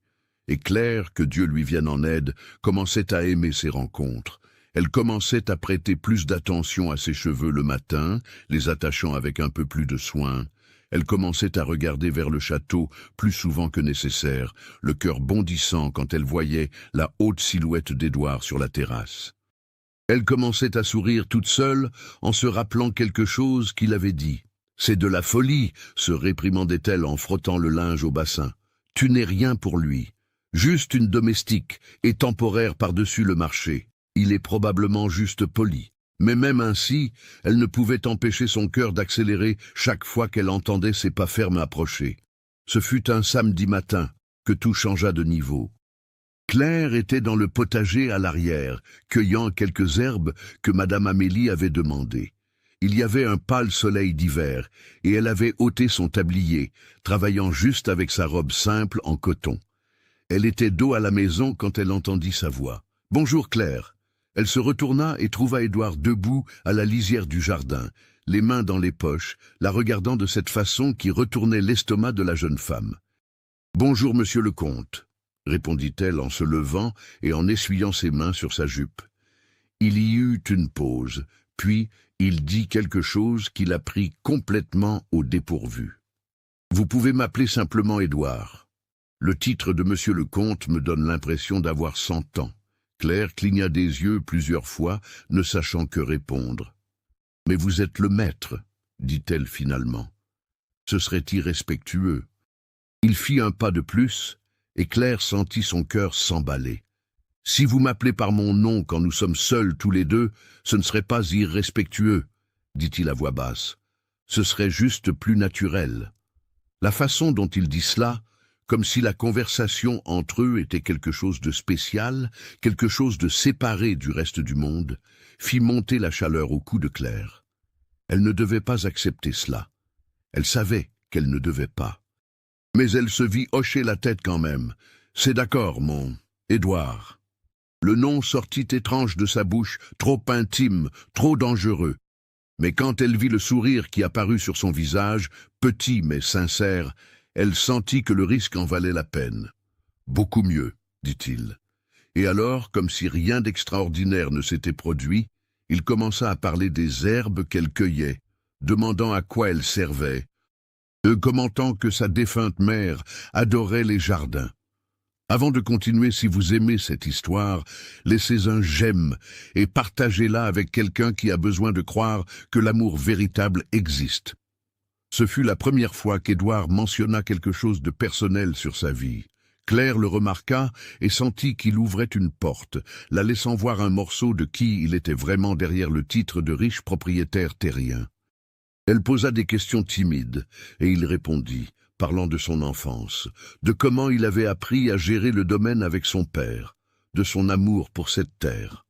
Et Claire, que Dieu lui vienne en aide, commençait à aimer ces rencontres. Elle commençait à prêter plus d'attention à ses cheveux le matin, les attachant avec un peu plus de soin. Elle commençait à regarder vers le château plus souvent que nécessaire, le cœur bondissant quand elle voyait la haute silhouette d'Édouard sur la terrasse. Elle commençait à sourire toute seule en se rappelant quelque chose qu'il avait dit. « C'est de la folie !» se réprimandait-elle en frottant le linge au bassin. « Tu n'es rien pour lui. Juste une domestique et temporaire par-dessus le marché. Il est probablement juste poli. » Mais même ainsi, elle ne pouvait empêcher son cœur d'accélérer chaque fois qu'elle entendait ses pas fermes approcher. Ce fut un samedi matin que tout changea de niveau. Claire était dans le potager à l'arrière, cueillant quelques herbes que Madame Amélie avait demandées. Il y avait un pâle soleil d'hiver, et elle avait ôté son tablier, travaillant juste avec sa robe simple en coton. Elle était dos à la maison quand elle entendit sa voix. « Bonjour Claire !» Elle se retourna et trouva Édouard debout à la lisière du jardin, les mains dans les poches, la regardant de cette façon qui retournait l'estomac de la jeune femme. « Bonjour, monsieur le comte !» répondit-elle en se levant et en essuyant ses mains sur sa jupe. Il y eut une pause, puis il dit quelque chose qui la prit complètement au dépourvu. « Vous pouvez m'appeler simplement Édouard. Le titre de monsieur le comte me donne l'impression d'avoir 100 ans. » Claire cligna des yeux plusieurs fois, ne sachant que répondre. « Mais vous êtes le maître, » dit-elle finalement. « Ce serait irrespectueux. » Il fit un pas de plus, et Claire sentit son cœur s'emballer. « Si vous m'appelez par mon nom quand nous sommes seuls tous les deux, ce ne serait pas irrespectueux, » dit-il à voix basse. « Ce serait juste plus naturel. » La façon dont il dit cela, comme si la conversation entre eux était quelque chose de spécial, quelque chose de séparé du reste du monde, fit monter la chaleur au cou de Claire. Elle ne devait pas accepter cela. Elle savait qu'elle ne devait pas. Mais elle se vit hocher la tête quand même. « C'est d'accord, mon Édouard. » Le nom sortit étrange de sa bouche, trop intime, trop dangereux. Mais quand elle vit le sourire qui apparut sur son visage, petit mais sincère, elle sentit que le risque en valait la peine. « Beaucoup mieux, » dit-il. Et alors, comme si rien d'extraordinaire ne s'était produit, il commença à parler des herbes qu'elle cueillait, demandant à quoi elles servaient, commentant que sa défunte mère adorait les jardins. Avant de continuer, si vous aimez cette histoire, laissez un j'aime et partagez-la avec quelqu'un qui a besoin de croire que l'amour véritable existe. Ce fut la première fois qu'Édouard mentionna quelque chose de personnel sur sa vie. Claire le remarqua et sentit qu'il ouvrait une porte, la laissant voir un morceau de qui il était vraiment derrière le titre de riche propriétaire terrien. Elle posa des questions timides, et il répondit, parlant de son enfance, de comment il avait appris à gérer le domaine avec son père, de son amour pour cette terre.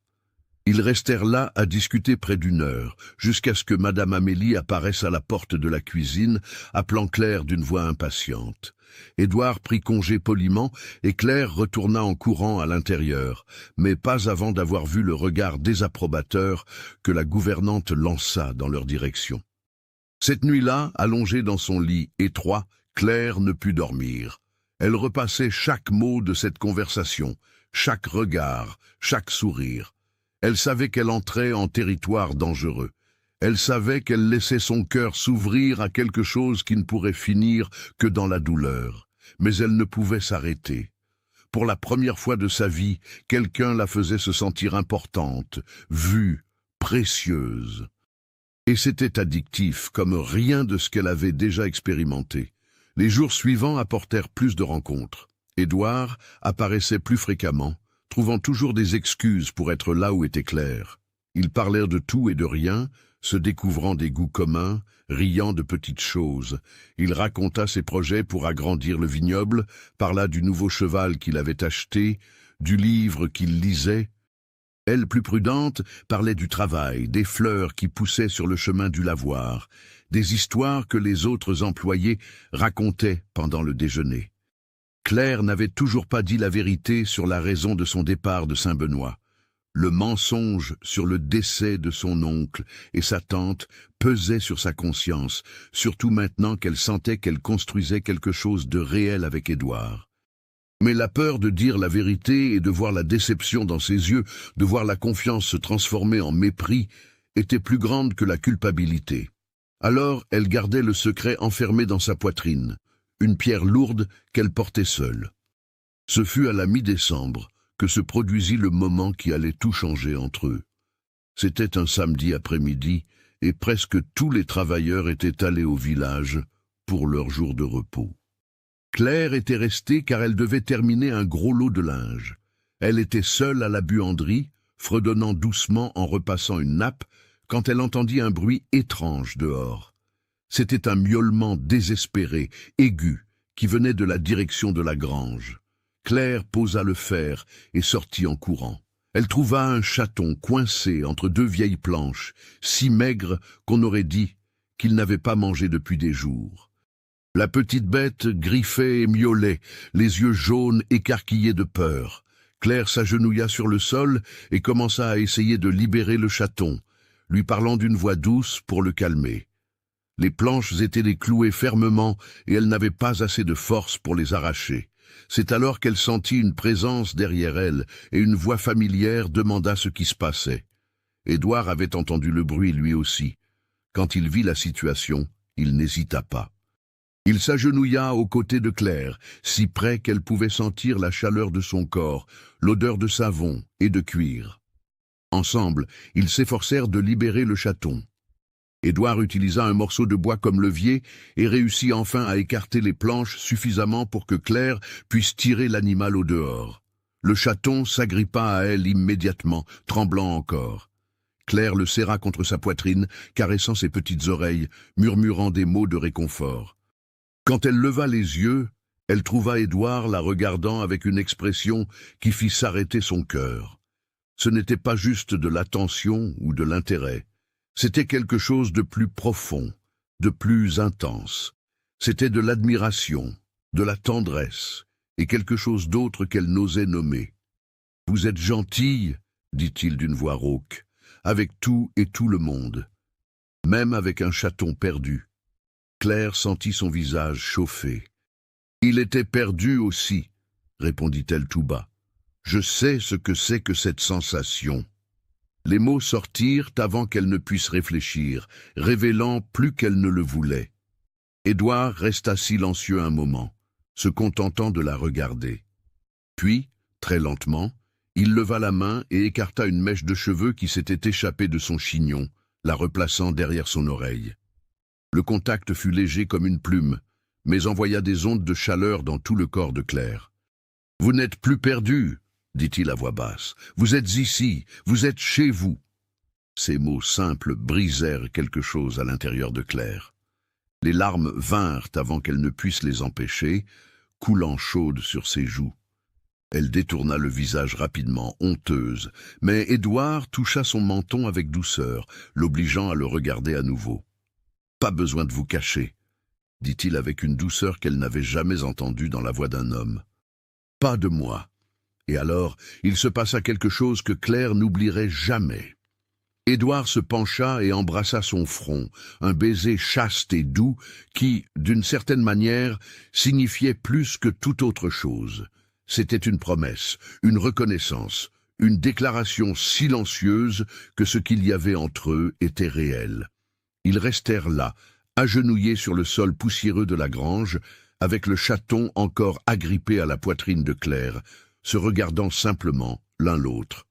Ils restèrent là à discuter près d'1 heure, jusqu'à ce que Madame Amélie apparaisse à la porte de la cuisine, appelant Claire d'une voix impatiente. Édouard prit congé poliment, et Claire retourna en courant à l'intérieur, mais pas avant d'avoir vu le regard désapprobateur que la gouvernante lança dans leur direction. Cette nuit-là, allongée dans son lit étroit, Claire ne put dormir. Elle repassait chaque mot de cette conversation, chaque regard, chaque sourire. Elle savait qu'elle entrait en territoire dangereux. Elle savait qu'elle laissait son cœur s'ouvrir à quelque chose qui ne pourrait finir que dans la douleur. Mais elle ne pouvait s'arrêter. Pour la première fois de sa vie, quelqu'un la faisait se sentir importante, vue, précieuse. Et c'était addictif, comme rien de ce qu'elle avait déjà expérimenté. Les jours suivants apportèrent plus de rencontres. Édouard apparaissait plus fréquemment, trouvant toujours des excuses pour être là où était Claire. Ils parlèrent de tout et de rien, se découvrant des goûts communs, riant de petites choses. Il raconta ses projets pour agrandir le vignoble, parla du nouveau cheval qu'il avait acheté, du livre qu'il lisait. Elle, plus prudente, parlait du travail, des fleurs qui poussaient sur le chemin du lavoir, des histoires que les autres employés racontaient pendant le déjeuner. Claire n'avait toujours pas dit la vérité sur la raison de son départ de Saint-Benoît. Le mensonge sur le décès de son oncle et sa tante pesait sur sa conscience, surtout maintenant qu'elle sentait qu'elle construisait quelque chose de réel avec Édouard. Mais la peur de dire la vérité et de voir la déception dans ses yeux, de voir la confiance se transformer en mépris, était plus grande que la culpabilité. Alors elle gardait le secret enfermé dans sa poitrine, une pierre lourde qu'elle portait seule. Ce fut à la mi-décembre que se produisit le moment qui allait tout changer entre eux. C'était un samedi après-midi, et presque tous les travailleurs étaient allés au village pour leur jour de repos. Claire était restée car elle devait terminer un gros lot de linge. Elle était seule à la buanderie, fredonnant doucement en repassant une nappe, quand elle entendit un bruit étrange dehors. C'était un miaulement désespéré, aigu, qui venait de la direction de la grange. Claire posa le fer et sortit en courant. Elle trouva un chaton coincé entre 2 vieilles planches, si maigre qu'on aurait dit qu'il n'avait pas mangé depuis des jours. La petite bête griffait et miaulait, les yeux jaunes écarquillés de peur. Claire s'agenouilla sur le sol et commença à essayer de libérer le chaton, lui parlant d'une voix douce pour le calmer. Les planches étaient clouées fermement et elle n'avait pas assez de force pour les arracher. C'est alors qu'elle sentit une présence derrière elle et une voix familière demanda ce qui se passait. Édouard avait entendu le bruit lui aussi. Quand il vit la situation, il n'hésita pas. Il s'agenouilla aux côtés de Claire, si près qu'elle pouvait sentir la chaleur de son corps, l'odeur de savon et de cuir. Ensemble, ils s'efforcèrent de libérer le chaton. Édouard utilisa un morceau de bois comme levier et réussit enfin à écarter les planches suffisamment pour que Claire puisse tirer l'animal au dehors. Le chaton s'agrippa à elle immédiatement, tremblant encore. Claire le serra contre sa poitrine, caressant ses petites oreilles, murmurant des mots de réconfort. Quand elle leva les yeux, elle trouva Édouard la regardant avec une expression qui fit s'arrêter son cœur. Ce n'était pas juste de l'attention ou de l'intérêt. C'était quelque chose de plus profond, de plus intense. C'était de l'admiration, de la tendresse, et quelque chose d'autre qu'elle n'osait nommer. « Vous êtes gentille, dit-il d'une voix rauque, avec tout et tout le monde, même avec un chaton perdu. » Claire sentit son visage chauffer. « Il était perdu aussi, » répondit-elle tout bas. « Je sais ce que c'est que cette sensation. » Les mots sortirent avant qu'elle ne puisse réfléchir, révélant plus qu'elle ne le voulait. Édouard resta silencieux un moment, se contentant de la regarder. Puis, très lentement, il leva la main et écarta une mèche de cheveux qui s'était échappée de son chignon, la replaçant derrière son oreille. Le contact fut léger comme une plume, mais envoya des ondes de chaleur dans tout le corps de Claire. « Vous n'êtes plus perdu !» dit-il à voix basse. « Vous êtes ici, vous êtes chez vous. » Ces mots simples brisèrent quelque chose à l'intérieur de Claire. Les larmes vinrent avant qu'elle ne puisse les empêcher, coulant chaudes sur ses joues. Elle détourna le visage rapidement, honteuse, mais Édouard toucha son menton avec douceur, l'obligeant à le regarder à nouveau. « Pas besoin de vous cacher, » dit-il avec une douceur qu'elle n'avait jamais entendue dans la voix d'un homme. « Pas de moi. » Et alors, il se passa quelque chose que Claire n'oublierait jamais. Édouard se pencha et embrassa son front, un baiser chaste et doux qui, d'une certaine manière, signifiait plus que toute autre chose. C'était une promesse, une reconnaissance, une déclaration silencieuse que ce qu'il y avait entre eux était réel. Ils restèrent là, agenouillés sur le sol poussiéreux de la grange, avec le chaton encore agrippé à la poitrine de Claire, se regardant simplement l'un l'autre.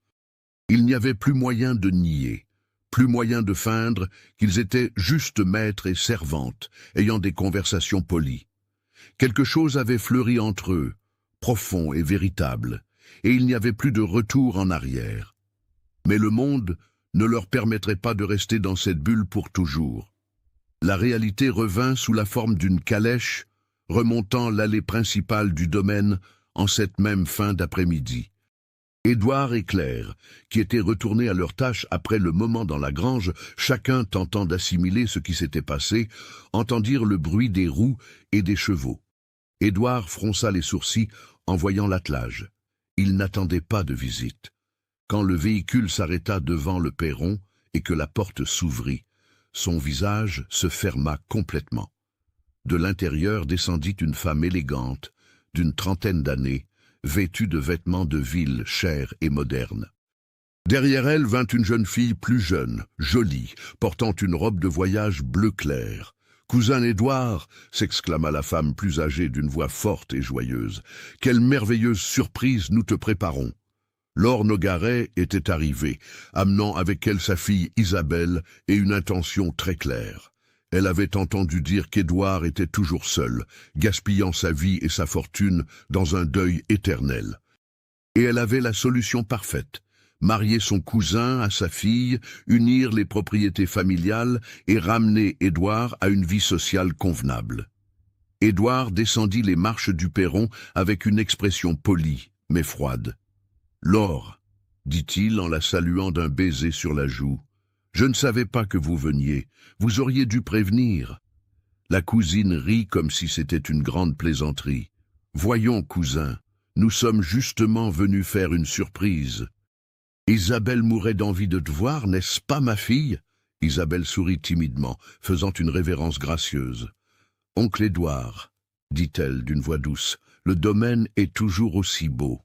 Il n'y avait plus moyen de nier, plus moyen de feindre qu'ils étaient juste maîtres et servantes, ayant des conversations polies. Quelque chose avait fleuri entre eux, profond et véritable, et il n'y avait plus de retour en arrière. Mais le monde ne leur permettrait pas de rester dans cette bulle pour toujours. La réalité revint sous la forme d'une calèche, remontant l'allée principale du domaine en cette même fin d'après-midi. Édouard et Claire, qui étaient retournés à leur tâche après le moment dans la grange, chacun tentant d'assimiler ce qui s'était passé, entendirent le bruit des roues et des chevaux. Édouard fronça les sourcils en voyant l'attelage. Il n'attendait pas de visite. Quand le véhicule s'arrêta devant le perron et que la porte s'ouvrit, son visage se ferma complètement. De l'intérieur descendit une femme élégante, d'une trentaine d'années, vêtue de vêtements de ville chers et modernes. Derrière elle vint une jeune fille plus jeune, jolie, portant une robe de voyage bleu clair. « Cousin Édouard !» s'exclama la femme plus âgée d'une voix forte et joyeuse. « Quelle merveilleuse surprise nous te préparons !» Laure Nogaret était arrivée, amenant avec elle sa fille Isabelle et une intention très claire. Elle avait entendu dire qu'Édouard était toujours seul, gaspillant sa vie et sa fortune dans un deuil éternel. Et elle avait la solution parfaite. Marier son cousin à sa fille, unir les propriétés familiales et ramener Édouard à une vie sociale convenable. Édouard descendit les marches du perron avec une expression polie, mais froide. « Laure, » dit-il en la saluant d'un baiser sur la joue, « je ne savais pas que vous veniez. Vous auriez dû prévenir. » La cousine rit comme si c'était une grande plaisanterie. « Voyons, cousin, nous sommes justement venus faire une surprise. »« Isabelle mourrait d'envie de te voir, n'est-ce pas, ma fille ?» Isabelle sourit timidement, faisant une révérence gracieuse. « Oncle Édouard, dit-elle d'une voix douce, le domaine est toujours aussi beau. »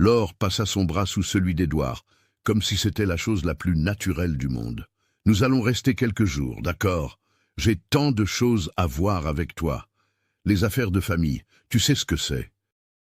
Laure passa son bras sous celui d'Édouard, comme si c'était la chose la plus naturelle du monde. « Nous allons rester quelques jours, d'accord ? J'ai tant de choses à voir avec toi. Les affaires de famille, tu sais ce que c'est. »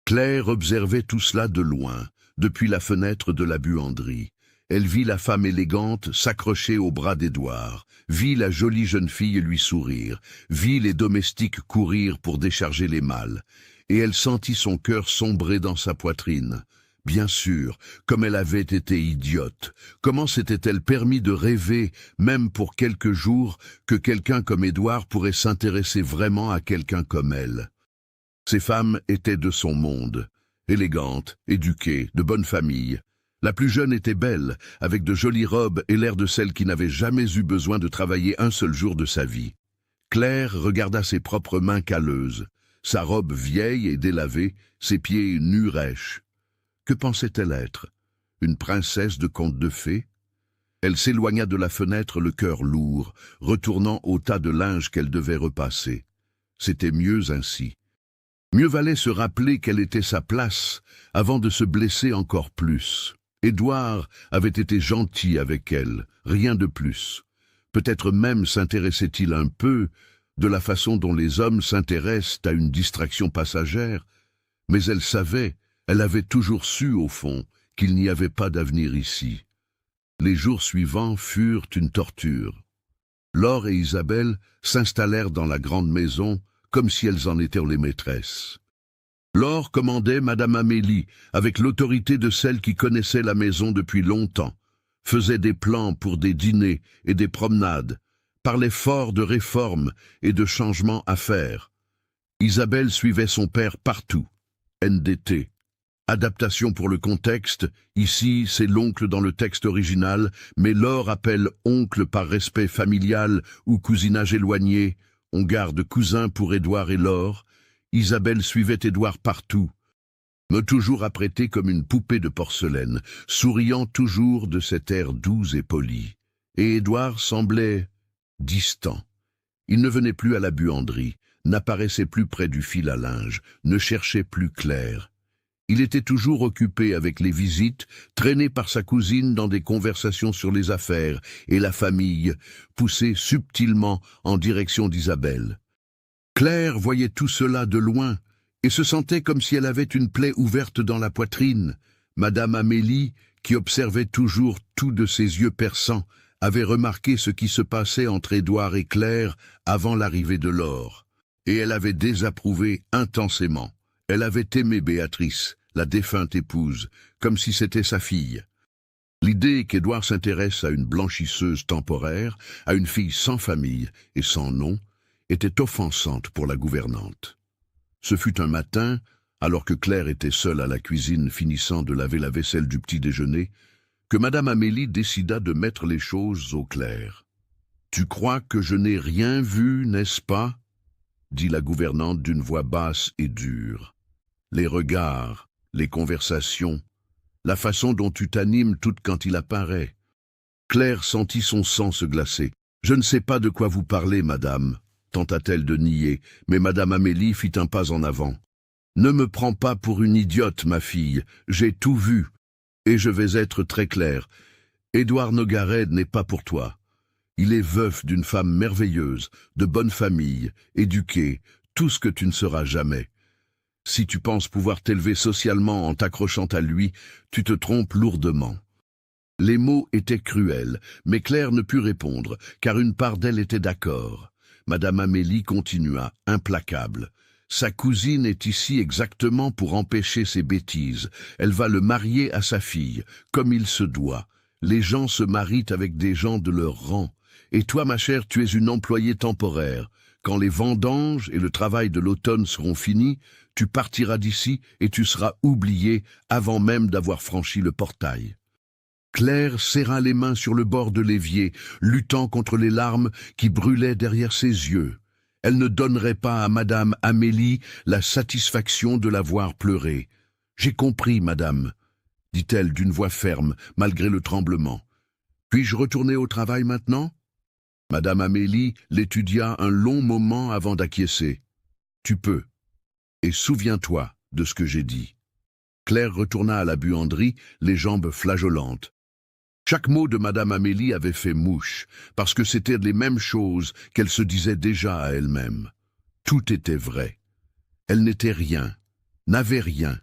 Claire observait tout cela de loin, depuis la fenêtre de la buanderie. Elle vit la femme élégante s'accrocher au bras d'Édouard, vit la jolie jeune fille lui sourire, vit les domestiques courir pour décharger les malles, et elle sentit son cœur sombrer dans sa poitrine. Bien sûr, comme elle avait été idiote, comment s'était-elle permis de rêver, même pour quelques jours, que quelqu'un comme Édouard pourrait s'intéresser vraiment à quelqu'un comme elle. Ces femmes étaient de son monde, élégantes, éduquées, de bonne famille. La plus jeune était belle, avec de jolies robes et l'air de celle qui n'avait jamais eu besoin de travailler un seul jour de sa vie. Claire regarda ses propres mains calleuses, sa robe vieille et délavée, ses pieds nus rêches. Que pensait-elle être? Une princesse de conte de fées? Elle s'éloigna de la fenêtre le cœur lourd, retournant au tas de linge qu'elle devait repasser. C'était mieux ainsi. Mieux valait se rappeler quelle était sa place avant de se blesser encore plus. Édouard avait été gentil avec elle, rien de plus. Peut-être même s'intéressait-il un peu de la façon dont les hommes s'intéressent à une distraction passagère, mais elle savait, elle avait toujours su au fond, qu'il n'y avait pas d'avenir ici. Les jours suivants furent une torture. Laure et Isabelle s'installèrent dans la grande maison comme si elles en étaient les maîtresses. Laure commandait Madame Amélie avec l'autorité de celle qui connaissait la maison depuis longtemps, faisait des plans pour des dîners et des promenades, parlait fort de réformes et de changements à faire. Isabelle suivait son père partout. NDT. Adaptation pour le contexte, ici c'est l'oncle dans le texte original, mais Laure appelle oncle par respect familial ou cousinage éloigné, on garde cousin pour Édouard et Laure. Isabelle suivait Édouard partout, me toujours apprêtée comme une poupée de porcelaine, souriant toujours de cet air doux et poli. Et Édouard semblait distant. Il ne venait plus à la buanderie, n'apparaissait plus près du fil à linge, ne cherchait plus Claire. Il était toujours occupé avec les visites, traîné par sa cousine dans des conversations sur les affaires et la famille, poussé subtilement en direction d'Isabelle. Claire voyait tout cela de loin et se sentait comme si elle avait une plaie ouverte dans la poitrine. Madame Amélie, qui observait toujours tout de ses yeux perçants, avait remarqué ce qui se passait entre Édouard et Claire avant l'arrivée de Laure. Et elle avait désapprouvé intensément. Elle avait aimé Béatrice, la défunte épouse, comme si c'était sa fille. L'idée qu'Édouard s'intéresse à une blanchisseuse temporaire, à une fille sans famille et sans nom, était offensante pour la gouvernante. Ce fut un matin, alors que Claire était seule à la cuisine finissant de laver la vaisselle du petit-déjeuner, que Madame Amélie décida de mettre les choses au clair. « Tu crois que je n'ai rien vu, n'est-ce pas ?» dit la gouvernante d'une voix basse et dure. « Les regards, les conversations, la façon dont tu t'animes toute quand il apparaît. » Claire sentit son sang se glacer. « Je ne sais pas de quoi vous parlez, madame, » tenta-t-elle de nier, mais Madame Amélie fit un pas en avant. « Ne me prends pas pour une idiote, ma fille, j'ai tout vu, et je vais être très claire. Édouard Nogaret n'est pas pour toi. Il est veuf d'une femme merveilleuse, de bonne famille, éduquée, tout ce que tu ne seras jamais. Si tu penses pouvoir t'élever socialement en t'accrochant à lui, tu te trompes lourdement. » Les mots étaient cruels, mais Claire ne put répondre, car une part d'elle était d'accord. Madame Amélie continua, implacable. « Sa cousine est ici exactement pour empêcher ces bêtises. Elle va le marier à sa fille, comme il se doit. Les gens se marient avec des gens de leur rang. Et toi, ma chère, tu es une employée temporaire. Quand les vendanges et le travail de l'automne seront finis, tu partiras d'ici et tu seras oubliée avant même d'avoir franchi le portail. » Claire serra les mains sur le bord de l'évier, luttant contre les larmes qui brûlaient derrière ses yeux. Elle ne donnerait pas à Madame Amélie la satisfaction de la voir pleurer. « J'ai compris, madame », dit-elle d'une voix ferme, malgré le tremblement. « Puis-je retourner au travail maintenant ?» Madame Amélie l'étudia un long moment avant d'acquiescer. « Tu peux. Et souviens-toi de ce que j'ai dit. » Claire retourna à la buanderie, les jambes flageolantes. Chaque mot de Madame Amélie avait fait mouche, parce que c'étaient les mêmes choses qu'elle se disait déjà à elle-même. Tout était vrai. Elle n'était rien, n'avait rien,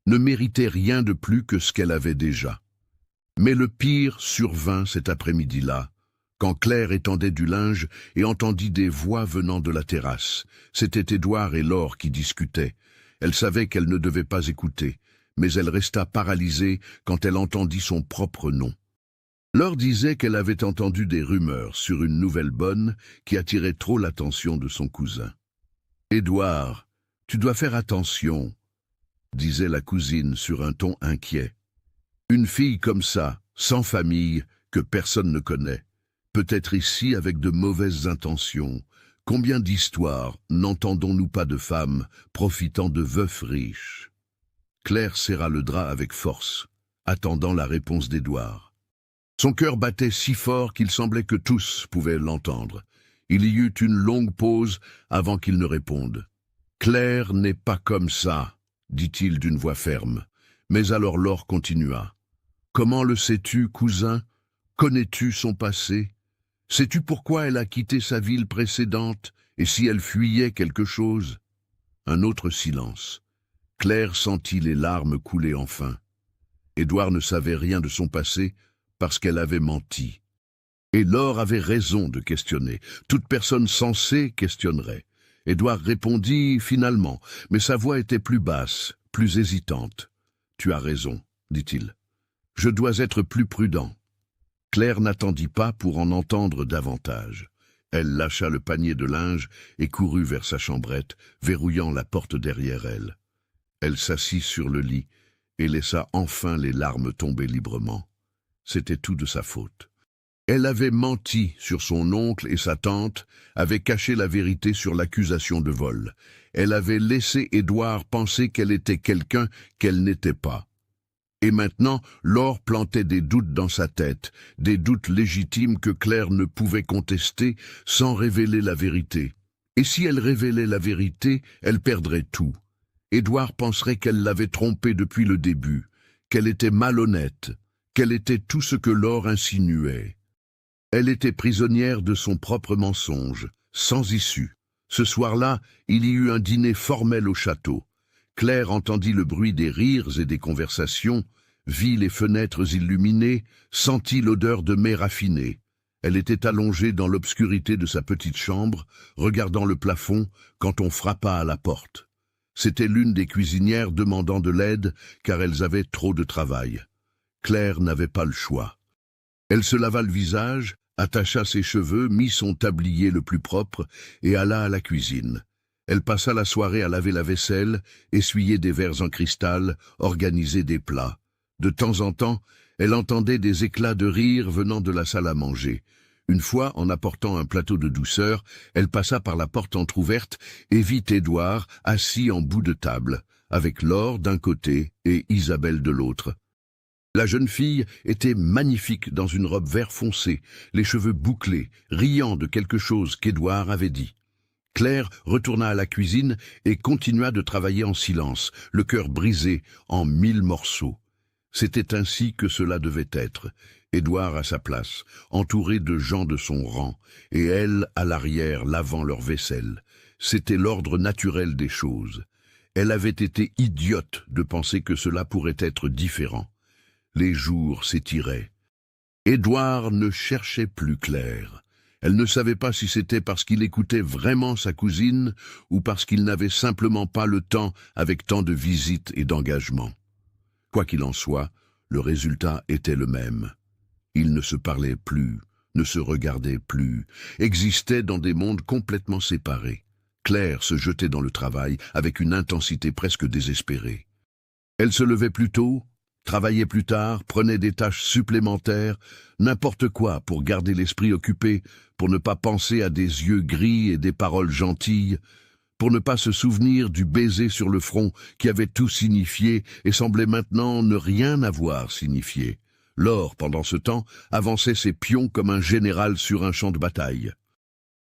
ne méritait rien de plus que ce qu'elle avait déjà. Mais le pire survint cet après-midi-là, quand Claire étendait du linge et entendit des voix venant de la terrasse. C'était Édouard et Laure qui discutaient. Elle savait qu'elle ne devait pas écouter, mais elle resta paralysée quand elle entendit son propre nom. Laure disait qu'elle avait entendu des rumeurs sur une nouvelle bonne qui attirait trop l'attention de son cousin. « Édouard, tu dois faire attention », disait la cousine sur un ton inquiet. « Une fille comme ça, sans famille, que personne ne connaît, peut être ici avec de mauvaises intentions. Combien d'histoires n'entendons-nous pas de femmes profitant de veufs riches ?» Claire serra le drap avec force, attendant la réponse d'Édouard. Son cœur battait si fort qu'il semblait que tous pouvaient l'entendre. Il y eut une longue pause avant qu'il ne réponde. « Claire n'est pas comme ça, » dit-il d'une voix ferme. Mais alors Laure continua. « Comment le sais-tu, cousin? Connais-tu son passé? Sais-tu pourquoi elle a quitté sa ville précédente et si elle fuyait quelque chose ?» Un autre silence. Claire sentit les larmes couler enfin. Édouard ne savait rien de son passé, parce qu'elle avait menti. Et Laure avait raison de questionner. Toute personne sensée questionnerait. Édouard répondit finalement, mais sa voix était plus basse, plus hésitante. « Tu as raison, » dit-il. « Je dois être plus prudent. » Claire n'attendit pas pour en entendre davantage. Elle lâcha le panier de linge et courut vers sa chambrette, verrouillant la porte derrière elle. Elle s'assit sur le lit et laissa enfin les larmes tomber librement. C'était tout de sa faute. Elle avait menti sur son oncle et sa tante, avait caché la vérité sur l'accusation de vol. Elle avait laissé Édouard penser qu'elle était quelqu'un qu'elle n'était pas. Et maintenant, Laure plantait des doutes dans sa tête, des doutes légitimes que Claire ne pouvait contester sans révéler la vérité. Et si elle révélait la vérité, elle perdrait tout. Édouard penserait qu'elle l'avait trompée depuis le début, qu'elle était malhonnête, qu'elle était tout ce que Laure insinuait. Elle était prisonnière de son propre mensonge, sans issue. Ce soir-là, il y eut un dîner formel au château. Claire entendit le bruit des rires et des conversations, vit les fenêtres illuminées, sentit l'odeur de mets raffinés. Elle était allongée dans l'obscurité de sa petite chambre, regardant le plafond, quand on frappa à la porte. C'était l'une des cuisinières demandant de l'aide, car elles avaient trop de travail. Claire n'avait pas le choix. Elle se lava le visage, attacha ses cheveux, mit son tablier le plus propre et alla à la cuisine. Elle passa la soirée à laver la vaisselle, essuyer des verres en cristal, organiser des plats. De temps en temps, elle entendait des éclats de rire venant de la salle à manger. Une fois, en apportant un plateau de douceur, elle passa par la porte entr'ouverte et vit Édouard assis en bout de table, avec Laure d'un côté et Isabelle de l'autre. La jeune fille était magnifique dans une robe vert foncé, les cheveux bouclés, riant de quelque chose qu'Édouard avait dit. Claire retourna à la cuisine et continua de travailler en silence, le cœur brisé en 1000 morceaux. C'était ainsi que cela devait être. Édouard à sa place, entouré de gens de son rang, et elle à l'arrière lavant leur vaisselle. C'était l'ordre naturel des choses. Elle avait été idiote de penser que cela pourrait être différent. Les jours s'étiraient. Édouard ne cherchait plus Claire. Elle ne savait pas si c'était parce qu'il écoutait vraiment sa cousine ou parce qu'il n'avait simplement pas le temps avec tant de visites et d'engagements. Quoi qu'il en soit, le résultat était le même. Ils ne se parlaient plus, ne se regardaient plus, existaient dans des mondes complètement séparés. Claire se jetait dans le travail avec une intensité presque désespérée. Elle se levait plus tôt, Travaillait plus tard, prenait des tâches supplémentaires, n'importe quoi pour garder l'esprit occupé, pour ne pas penser à des yeux gris et des paroles gentilles, pour ne pas se souvenir du baiser sur le front qui avait tout signifié et semblait maintenant ne rien avoir signifié. Laure, pendant ce temps, avançait ses pions comme un général sur un champ de bataille.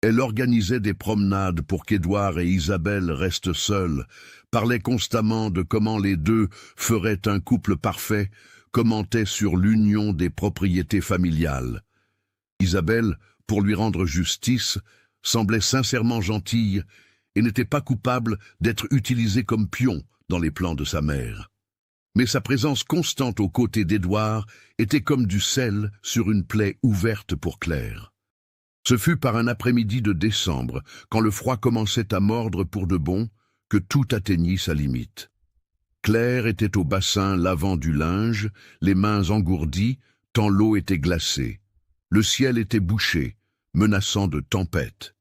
Elle organisait des promenades pour qu'Édouard et Isabelle restent seuls, parlait constamment de comment les deux feraient un couple parfait, commentait sur l'union des propriétés familiales. Isabelle, pour lui rendre justice, semblait sincèrement gentille et n'était pas coupable d'être utilisée comme pion dans les plans de sa mère. Mais sa présence constante aux côtés d'Édouard était comme du sel sur une plaie ouverte pour Claire. Ce fut par un après-midi de décembre, quand le froid commençait à mordre pour de bon, que tout atteignit sa limite. Claire était au bassin lavant du linge, les mains engourdies, tant l'eau était glacée. Le ciel était bouché, menaçant de tempête.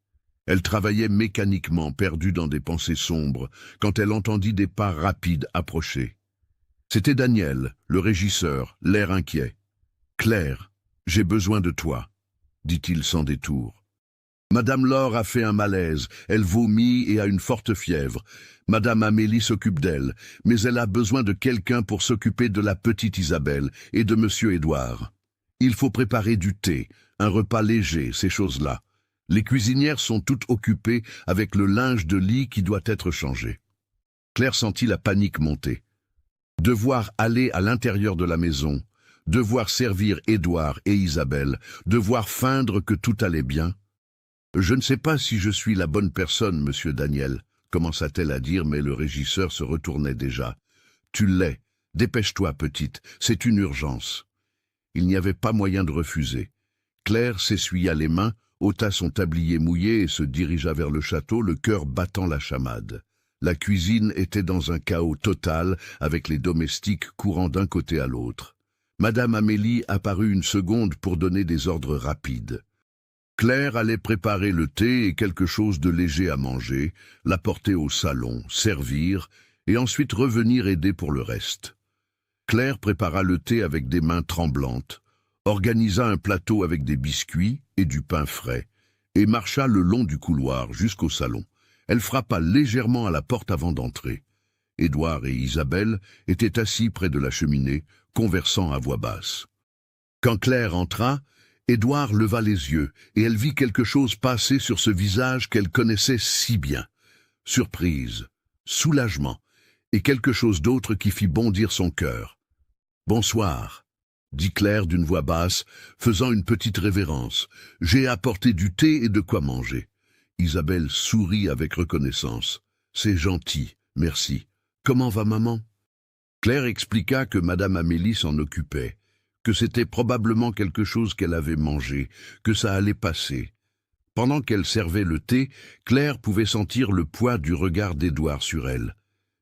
Elle travaillait mécaniquement, perdue dans des pensées sombres, quand elle entendit des pas rapides approcher. C'était Daniel, le régisseur, l'air inquiet. « Claire, j'ai besoin de toi », dit-il sans détour. Madame Laure a fait un malaise, elle vomit et a une forte fièvre. Madame Amélie s'occupe d'elle, mais elle a besoin de quelqu'un pour s'occuper de la petite Isabelle et de Monsieur Édouard. Il faut préparer du thé, un repas léger, ces choses-là. Les cuisinières sont toutes occupées avec le linge de lit qui doit être changé. Claire sentit la panique monter. Devoir aller à l'intérieur de la maison, devoir servir Édouard et Isabelle, devoir feindre que tout allait bien. « Je ne sais pas si je suis la bonne personne, monsieur Daniel », commença-t-elle à dire, mais le régisseur se retournait déjà. « Tu l'es. Dépêche-toi, petite, c'est une urgence. » Il n'y avait pas moyen de refuser. Claire s'essuya les mains, ôta son tablier mouillé et se dirigea vers le château, le cœur battant la chamade. La cuisine était dans un chaos total, avec les domestiques courant d'un côté à l'autre. Madame Amélie apparut une seconde pour donner des ordres rapides. Claire allait préparer le thé et quelque chose de léger à manger, l'apporter au salon, servir, et ensuite revenir aider pour le reste. Claire prépara le thé avec des mains tremblantes, organisa un plateau avec des biscuits et du pain frais, et marcha le long du couloir jusqu'au salon. Elle frappa légèrement à la porte avant d'entrer. Édouard et Isabelle étaient assis près de la cheminée, conversant à voix basse. Quand Claire entra, Édouard leva les yeux, et elle vit quelque chose passer sur ce visage qu'elle connaissait si bien. Surprise, soulagement, et quelque chose d'autre qui fit bondir son cœur. « Bonsoir », dit Claire d'une voix basse, faisant une petite révérence. « J'ai apporté du thé et de quoi manger. » Isabelle sourit avec reconnaissance. « C'est gentil, merci. Comment va maman ?» Claire expliqua que Madame Amélie s'en occupait, que c'était probablement quelque chose qu'elle avait mangé, que ça allait passer. Pendant qu'elle servait le thé, Claire pouvait sentir le poids du regard d'Édouard sur elle.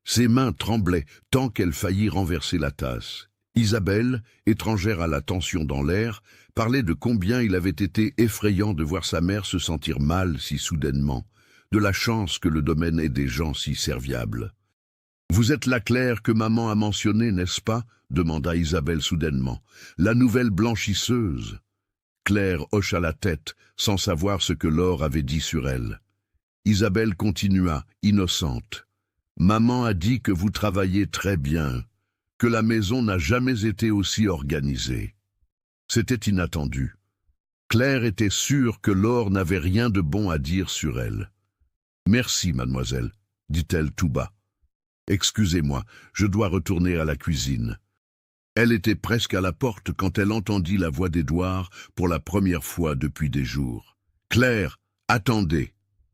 Ses mains tremblaient tant qu'elle faillit renverser la tasse. Isabelle, étrangère à la tension dans l'air, parlait de combien il avait été effrayant de voir sa mère se sentir mal si soudainement, de la chance que le domaine ait des gens si serviables. « Vous êtes la Claire que maman a mentionnée, n'est-ce pas ?» demanda Isabelle soudainement. « La nouvelle blanchisseuse ?» Claire hocha la tête, sans savoir ce que Laure avait dit sur elle. Isabelle continua, innocente. « Maman a dit que vous travaillez très bien, que la maison n'a jamais été aussi organisée. » C'était inattendu. Claire était sûre que Laure n'avait rien de bon à dire sur elle. « Merci, mademoiselle, » dit-elle tout bas. « Excusez-moi, je dois retourner à la cuisine. » Elle était presque à la porte quand elle entendit la voix d'Édouard pour la première fois depuis des jours. « Claire, attendez !»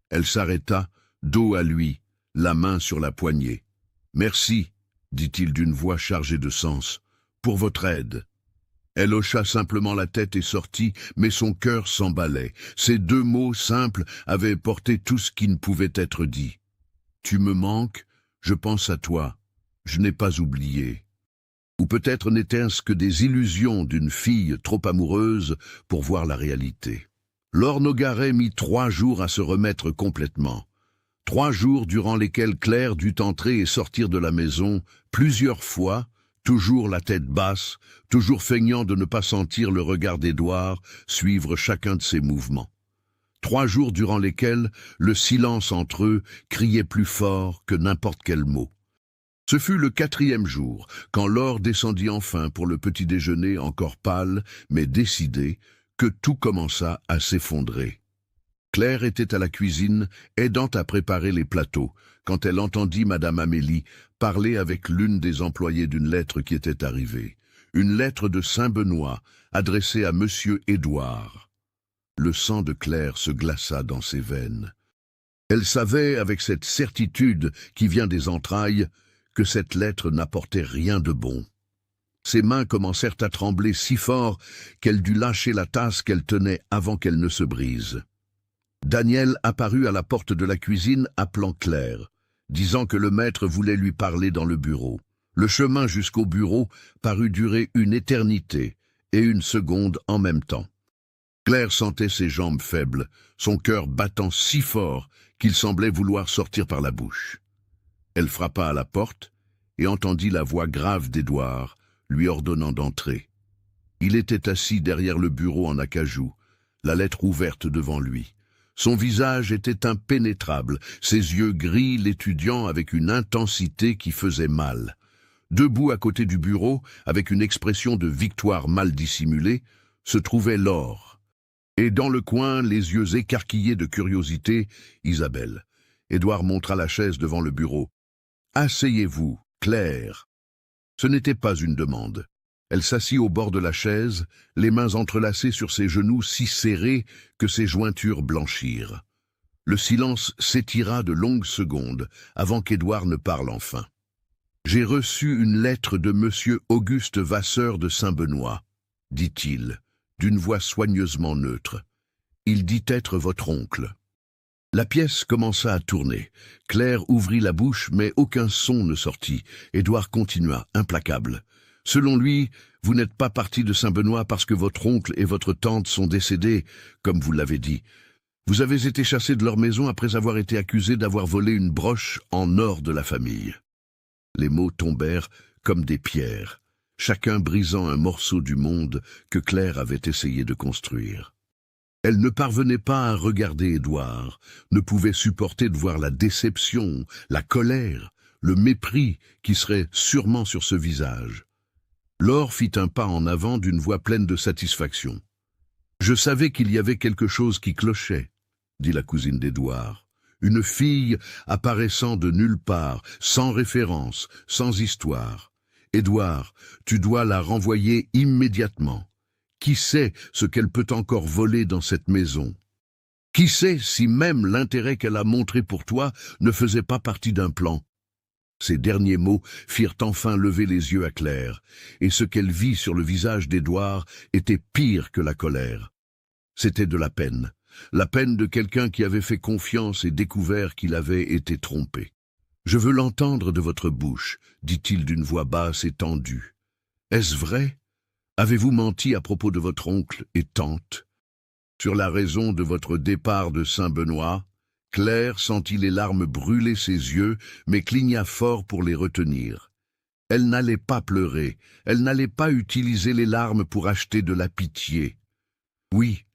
Elle s'arrêta, dos à lui, la main sur la poignée. « Merci, » dit-il d'une voix chargée de sens, « pour votre aide. » Elle hocha simplement la tête et sortit, mais son cœur s'emballait. Ces deux mots simples avaient porté tout ce qui ne pouvait être dit. « Tu me manques, je pense à toi, je n'ai pas oublié. » Ou peut-être n'était-ce que des illusions d'une fille trop amoureuse pour voir la réalité. Laure Nogaret mit 3 jours à se remettre complètement. 3 jours durant lesquels Claire dut entrer et sortir de la maison plusieurs fois, toujours la tête basse, toujours feignant de ne pas sentir le regard d'Édouard suivre chacun de ses mouvements. 3 jours durant lesquels le silence entre eux criait plus fort que n'importe quel mot. Ce fut le 4e jour, quand Laure descendit enfin pour le petit déjeuner encore pâle, mais décidé, que tout commença à s'effondrer. Claire était à la cuisine, aidant à préparer les plateaux, quand elle entendit Madame Amélie parler avec l'une des employées d'une lettre qui était arrivée. Une lettre de Saint-Benoît, adressée à Monsieur Édouard. Le sang de Claire se glaça dans ses veines. Elle savait, avec cette certitude qui vient des entrailles, que cette lettre n'apportait rien de bon. Ses mains commencèrent à trembler si fort qu'elle dut lâcher la tasse qu'elle tenait avant qu'elle ne se brise. Daniel apparut à la porte de la cuisine appelant Claire, disant que le maître voulait lui parler dans le bureau. Le chemin jusqu'au bureau parut durer une éternité et une seconde en même temps. Claire sentait ses jambes faibles, son cœur battant si fort qu'il semblait vouloir sortir par la bouche. Elle frappa à la porte et entendit la voix grave d'Édouard, lui ordonnant d'entrer. Il était assis derrière le bureau en acajou, la lettre ouverte devant lui. Son visage était impénétrable, ses yeux gris l'étudiant avec une intensité qui faisait mal. Debout à côté du bureau, avec une expression de victoire mal dissimulée, se trouvait Laure. Et dans le coin, les yeux écarquillés de curiosité, Isabelle. Édouard montra la chaise devant le bureau. « Asseyez-vous, Claire. » Ce n'était pas une demande. Elle s'assit au bord de la chaise, les mains entrelacées sur ses genoux si serrés que ses jointures blanchirent. Le silence s'étira de longues secondes avant qu'Édouard ne parle enfin. « J'ai reçu une lettre de Monsieur Auguste Vasseur de Saint-Benoît, dit-il, d'une voix soigneusement neutre. Il dit être votre oncle. » La pièce commença à tourner. Claire ouvrit la bouche, mais aucun son ne sortit. Édouard continua, implacable. « Selon lui, vous n'êtes pas parti de Saint-Benoît parce que votre oncle et votre tante sont décédés, comme vous l'avez dit. Vous avez été chassé de leur maison après avoir été accusé d'avoir volé une broche en or de la famille. » Les mots tombèrent comme des pierres, chacun brisant un morceau du monde que Claire avait essayé de construire. Elle ne parvenait pas à regarder Édouard, ne pouvait supporter de voir la déception, la colère, le mépris qui serait sûrement sur ce visage. Laure fit un pas en avant d'une voix pleine de satisfaction. « Je savais qu'il y avait quelque chose qui clochait, » dit la cousine d'Édouard. « Une fille apparaissant de nulle part, sans référence, sans histoire. Édouard, tu dois la renvoyer immédiatement. Qui sait ce qu'elle peut encore voler dans cette maison? Qui sait si même l'intérêt qu'elle a montré pour toi ne faisait pas partie d'un plan? » Ces derniers mots firent enfin lever les yeux à Claire, et ce qu'elle vit sur le visage d'Édouard était pire que la colère. C'était de la peine de quelqu'un qui avait fait confiance et découvert qu'il avait été trompé. « Je veux l'entendre de votre bouche, » dit-il d'une voix basse et tendue. « Est-ce vrai? Avez-vous menti à propos de votre oncle et tante? » Sur la raison de votre départ de Saint-Benoît, Claire sentit les larmes brûler ses yeux, mais cligna fort pour les retenir. Elle n'allait pas pleurer, elle n'allait pas utiliser les larmes pour acheter de la pitié. « Oui, »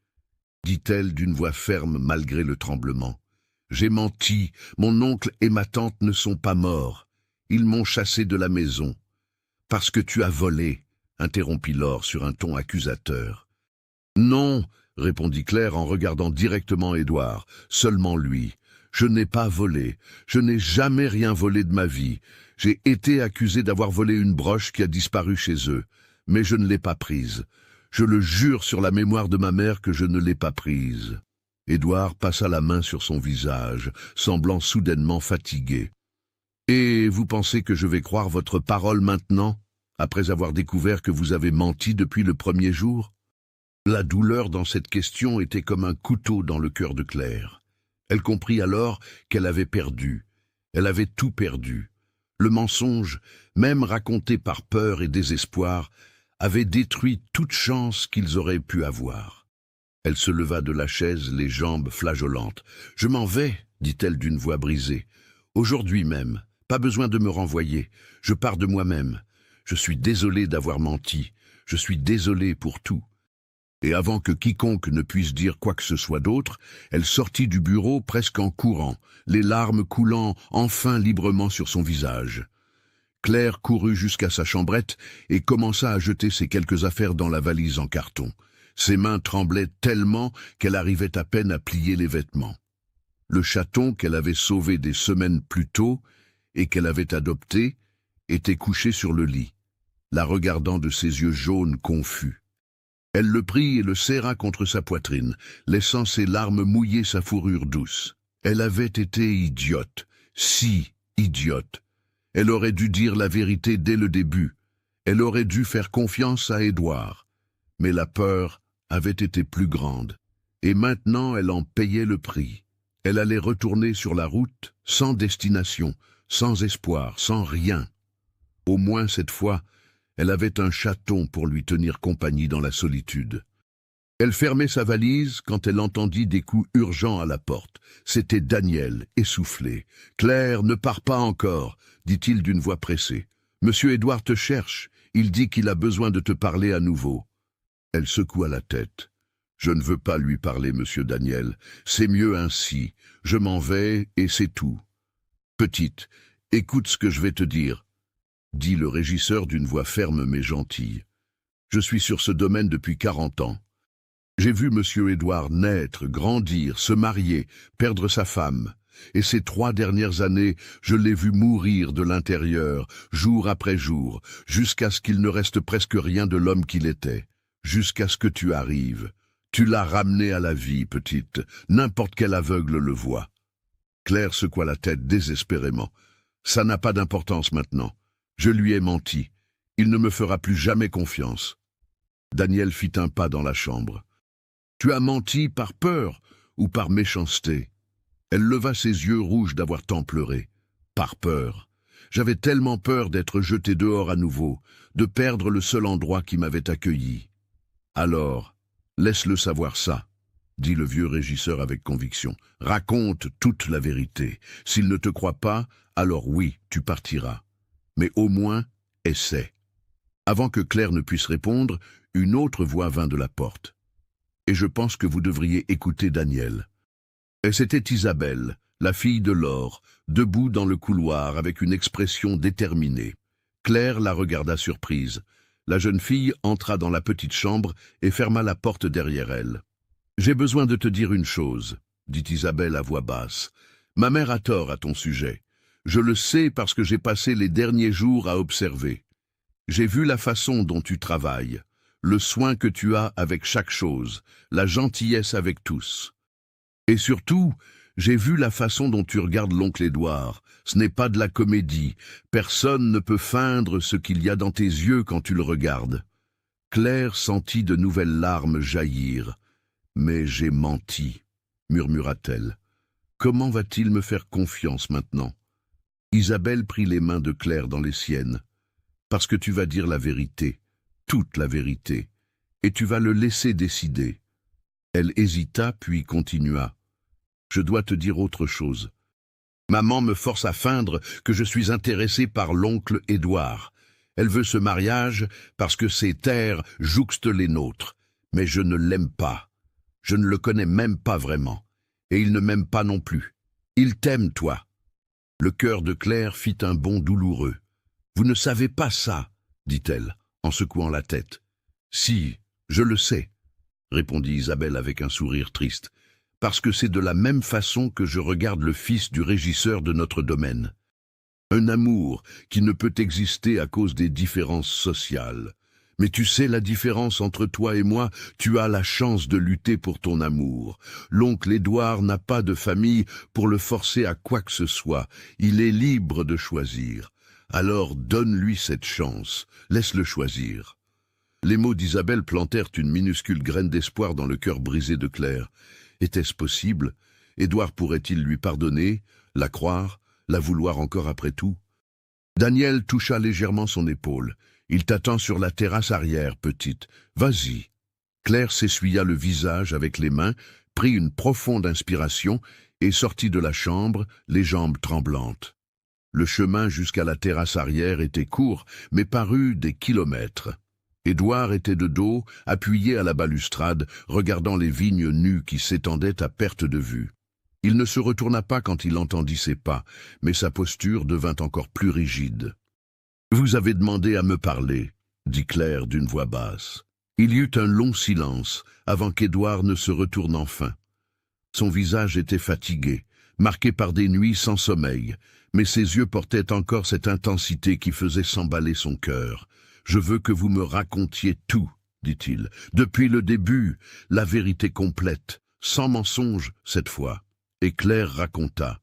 dit-elle d'une voix ferme malgré le tremblement. « J'ai menti, mon oncle et ma tante ne sont pas morts. Ils m'ont chassé de la maison. »« Parce que tu as volé », interrompit Laure sur un ton accusateur. « Non, » répondit Claire en regardant directement Édouard, « seulement lui. Je n'ai pas volé, je n'ai jamais rien volé de ma vie. J'ai été accusé d'avoir volé une broche qui a disparu chez eux, mais je ne l'ai pas prise. Je le jure sur la mémoire de ma mère que je ne l'ai pas prise. » Édouard passa la main sur son visage, semblant soudainement fatigué. « Et vous pensez que je vais croire votre parole maintenant, après avoir découvert que vous avez menti depuis le premier jour ?» La douleur dans cette question était comme un couteau dans le cœur de Claire. Elle comprit alors qu'elle avait perdu. Elle avait tout perdu. Le mensonge, même raconté par peur et désespoir, avait détruit toute chance qu'ils auraient pu avoir. Elle se leva de la chaise, les jambes flageolantes. « Je m'en vais, » dit-elle d'une voix brisée. « Aujourd'hui même, pas besoin de me renvoyer. Je pars de moi-même. Je suis désolé d'avoir menti. Je suis désolé pour tout. » Et avant que quiconque ne puisse dire quoi que ce soit d'autre, elle sortit du bureau presque en courant, les larmes coulant enfin librement sur son visage. Claire courut jusqu'à sa chambrette et commença à jeter ses quelques affaires dans la valise en carton. Ses mains tremblaient tellement qu'elle arrivait à peine à plier les vêtements. Le chaton qu'elle avait sauvé des semaines plus tôt et qu'elle avait adopté était couché sur le lit, la regardant de ses yeux jaunes confus. Elle le prit et le serra contre sa poitrine, laissant ses larmes mouiller sa fourrure douce. Elle avait été idiote, si idiote. Elle aurait dû dire la vérité dès le début. Elle aurait dû faire confiance à Édouard. Mais la peur avait été plus grande. Et maintenant elle en payait le prix. Elle allait retourner sur la route, sans destination, sans espoir, sans rien. Au moins cette fois, elle avait un chaton pour lui tenir compagnie dans la solitude. Elle fermait sa valise quand elle entendit des coups urgents à la porte. C'était Daniel, essoufflé. « Claire, ne pars pas encore !» dit-il d'une voix pressée. « Monsieur Édouard te cherche. Il dit qu'il a besoin de te parler à nouveau. » Elle secoua la tête. « Je ne veux pas lui parler, monsieur Daniel. C'est mieux ainsi. Je m'en vais et c'est tout. »« Petite, écoute ce que je vais te dire, » dit le régisseur d'une voix ferme mais gentille. « Je suis sur ce domaine depuis 40 ans. J'ai vu monsieur Édouard naître, grandir, se marier, perdre sa femme. Et ces 3 dernières années, je l'ai vu mourir de l'intérieur, jour après jour, jusqu'à ce qu'il ne reste presque rien de l'homme qu'il était. Jusqu'à ce que tu arrives. Tu l'as ramené à la vie, petite. N'importe quel aveugle le voit. » Claire secoua la tête désespérément. « Ça n'a pas d'importance maintenant. Je lui ai menti. Il ne me fera plus jamais confiance. » Daniel fit un pas dans la chambre. « Tu as menti par peur ou par méchanceté ?» Elle leva ses yeux rouges d'avoir tant pleuré. « Par peur. J'avais tellement peur d'être jeté dehors à nouveau, de perdre le seul endroit qui m'avait accueilli. »« Alors, laisse-le savoir ça, » dit le vieux régisseur avec conviction. « Raconte toute la vérité. S'il ne te croit pas, alors oui, tu partiras. Mais au moins, essaie. » Avant que Claire ne puisse répondre, une autre voix vint de la porte. « Et je pense que vous devriez écouter Daniel. » Et c'était Isabelle, la fille de Laure, debout dans le couloir avec une expression déterminée. Claire la regarda surprise. La jeune fille entra dans la petite chambre et ferma la porte derrière elle. « J'ai besoin de te dire une chose, » dit Isabelle à voix basse. « Ma mère a tort à ton sujet. Je le sais parce que j'ai passé les derniers jours à observer. J'ai vu la façon dont tu travailles, le soin que tu as avec chaque chose, la gentillesse avec tous. Et surtout, j'ai vu la façon dont tu regardes l'oncle Édouard. Ce n'est pas de la comédie. Personne ne peut feindre ce qu'il y a dans tes yeux quand tu le regardes. » Claire sentit de nouvelles larmes jaillir. « Mais j'ai menti, » murmura-t-elle. « Comment va-t-il me faire confiance maintenant ?» Isabelle prit les mains de Claire dans les siennes. « Parce que tu vas dire la vérité, toute la vérité, et tu vas le laisser décider. » Elle hésita, puis continua. « Je dois te dire autre chose. Maman me force à feindre que je suis intéressée par l'oncle Édouard. Elle veut ce mariage parce que ses terres jouxtent les nôtres. Mais je ne l'aime pas. Je ne le connais même pas vraiment. Et il ne m'aime pas non plus. Il t'aime, toi. » Le cœur de Claire fit un bond douloureux. « Vous ne savez pas ça, » dit-elle, en secouant la tête. « Si, je le sais, » répondit Isabelle avec un sourire triste, « parce que c'est de la même façon que je regarde le fils du régisseur de notre domaine. Un amour qui ne peut exister à cause des différences sociales. Mais tu sais la différence entre toi et moi, tu as la chance de lutter pour ton amour. L'oncle Édouard n'a pas de famille pour le forcer à quoi que ce soit. Il est libre de choisir. Alors donne-lui cette chance, laisse-le choisir. » Les mots d'Isabelle plantèrent une minuscule graine d'espoir dans le cœur brisé de Claire. Était-ce possible? Édouard pourrait-il lui pardonner, la croire, la vouloir encore après tout? Daniel toucha légèrement son épaule. « Il t'attend sur la terrasse arrière, petite. Vas-y. » Claire s'essuya le visage avec les mains, prit une profonde inspiration et sortit de la chambre, les jambes tremblantes. Le chemin jusqu'à la terrasse arrière était court, mais parut des kilomètres. Édouard était de dos, appuyé à la balustrade, regardant les vignes nues qui s'étendaient à perte de vue. Il ne se retourna pas quand il entendit ses pas, mais sa posture devint encore plus rigide. « Vous avez demandé à me parler », dit Claire d'une voix basse. Il y eut un long silence avant qu'Édouard ne se retourne enfin. Son visage était fatigué, marqué par des nuits sans sommeil, mais ses yeux portaient encore cette intensité qui faisait s'emballer son cœur. « Je veux que vous me racontiez tout, dit-il, depuis le début, la vérité complète, sans mensonge cette fois. » Et Claire raconta.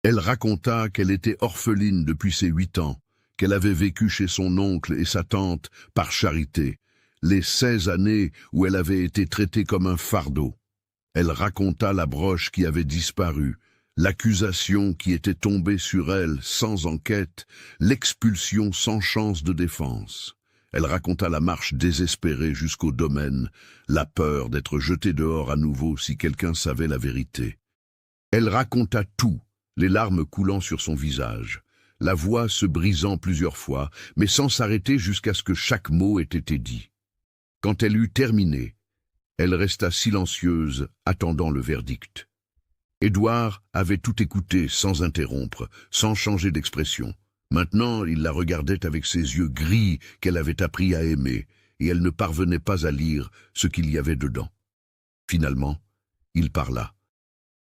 Elle raconta qu'elle était orpheline depuis ses 8 ans, qu'elle avait vécu chez son oncle et sa tante par charité, les 16 années où elle avait été traitée comme un fardeau. Elle raconta la broche qui avait disparu, l'accusation qui était tombée sur elle sans enquête, l'expulsion sans chance de défense. Elle raconta la marche désespérée jusqu'au domaine, la peur d'être jetée dehors à nouveau si quelqu'un savait la vérité. Elle raconta tout, les larmes coulant sur son visage, la voix se brisant plusieurs fois, mais sans s'arrêter jusqu'à ce que chaque mot ait été dit. Quand elle eut terminé, elle resta silencieuse, attendant le verdict. Édouard avait tout écouté sans interrompre, sans changer d'expression. Maintenant, il la regardait avec ses yeux gris qu'elle avait appris à aimer, et elle ne parvenait pas à lire ce qu'il y avait dedans. Finalement, il parla.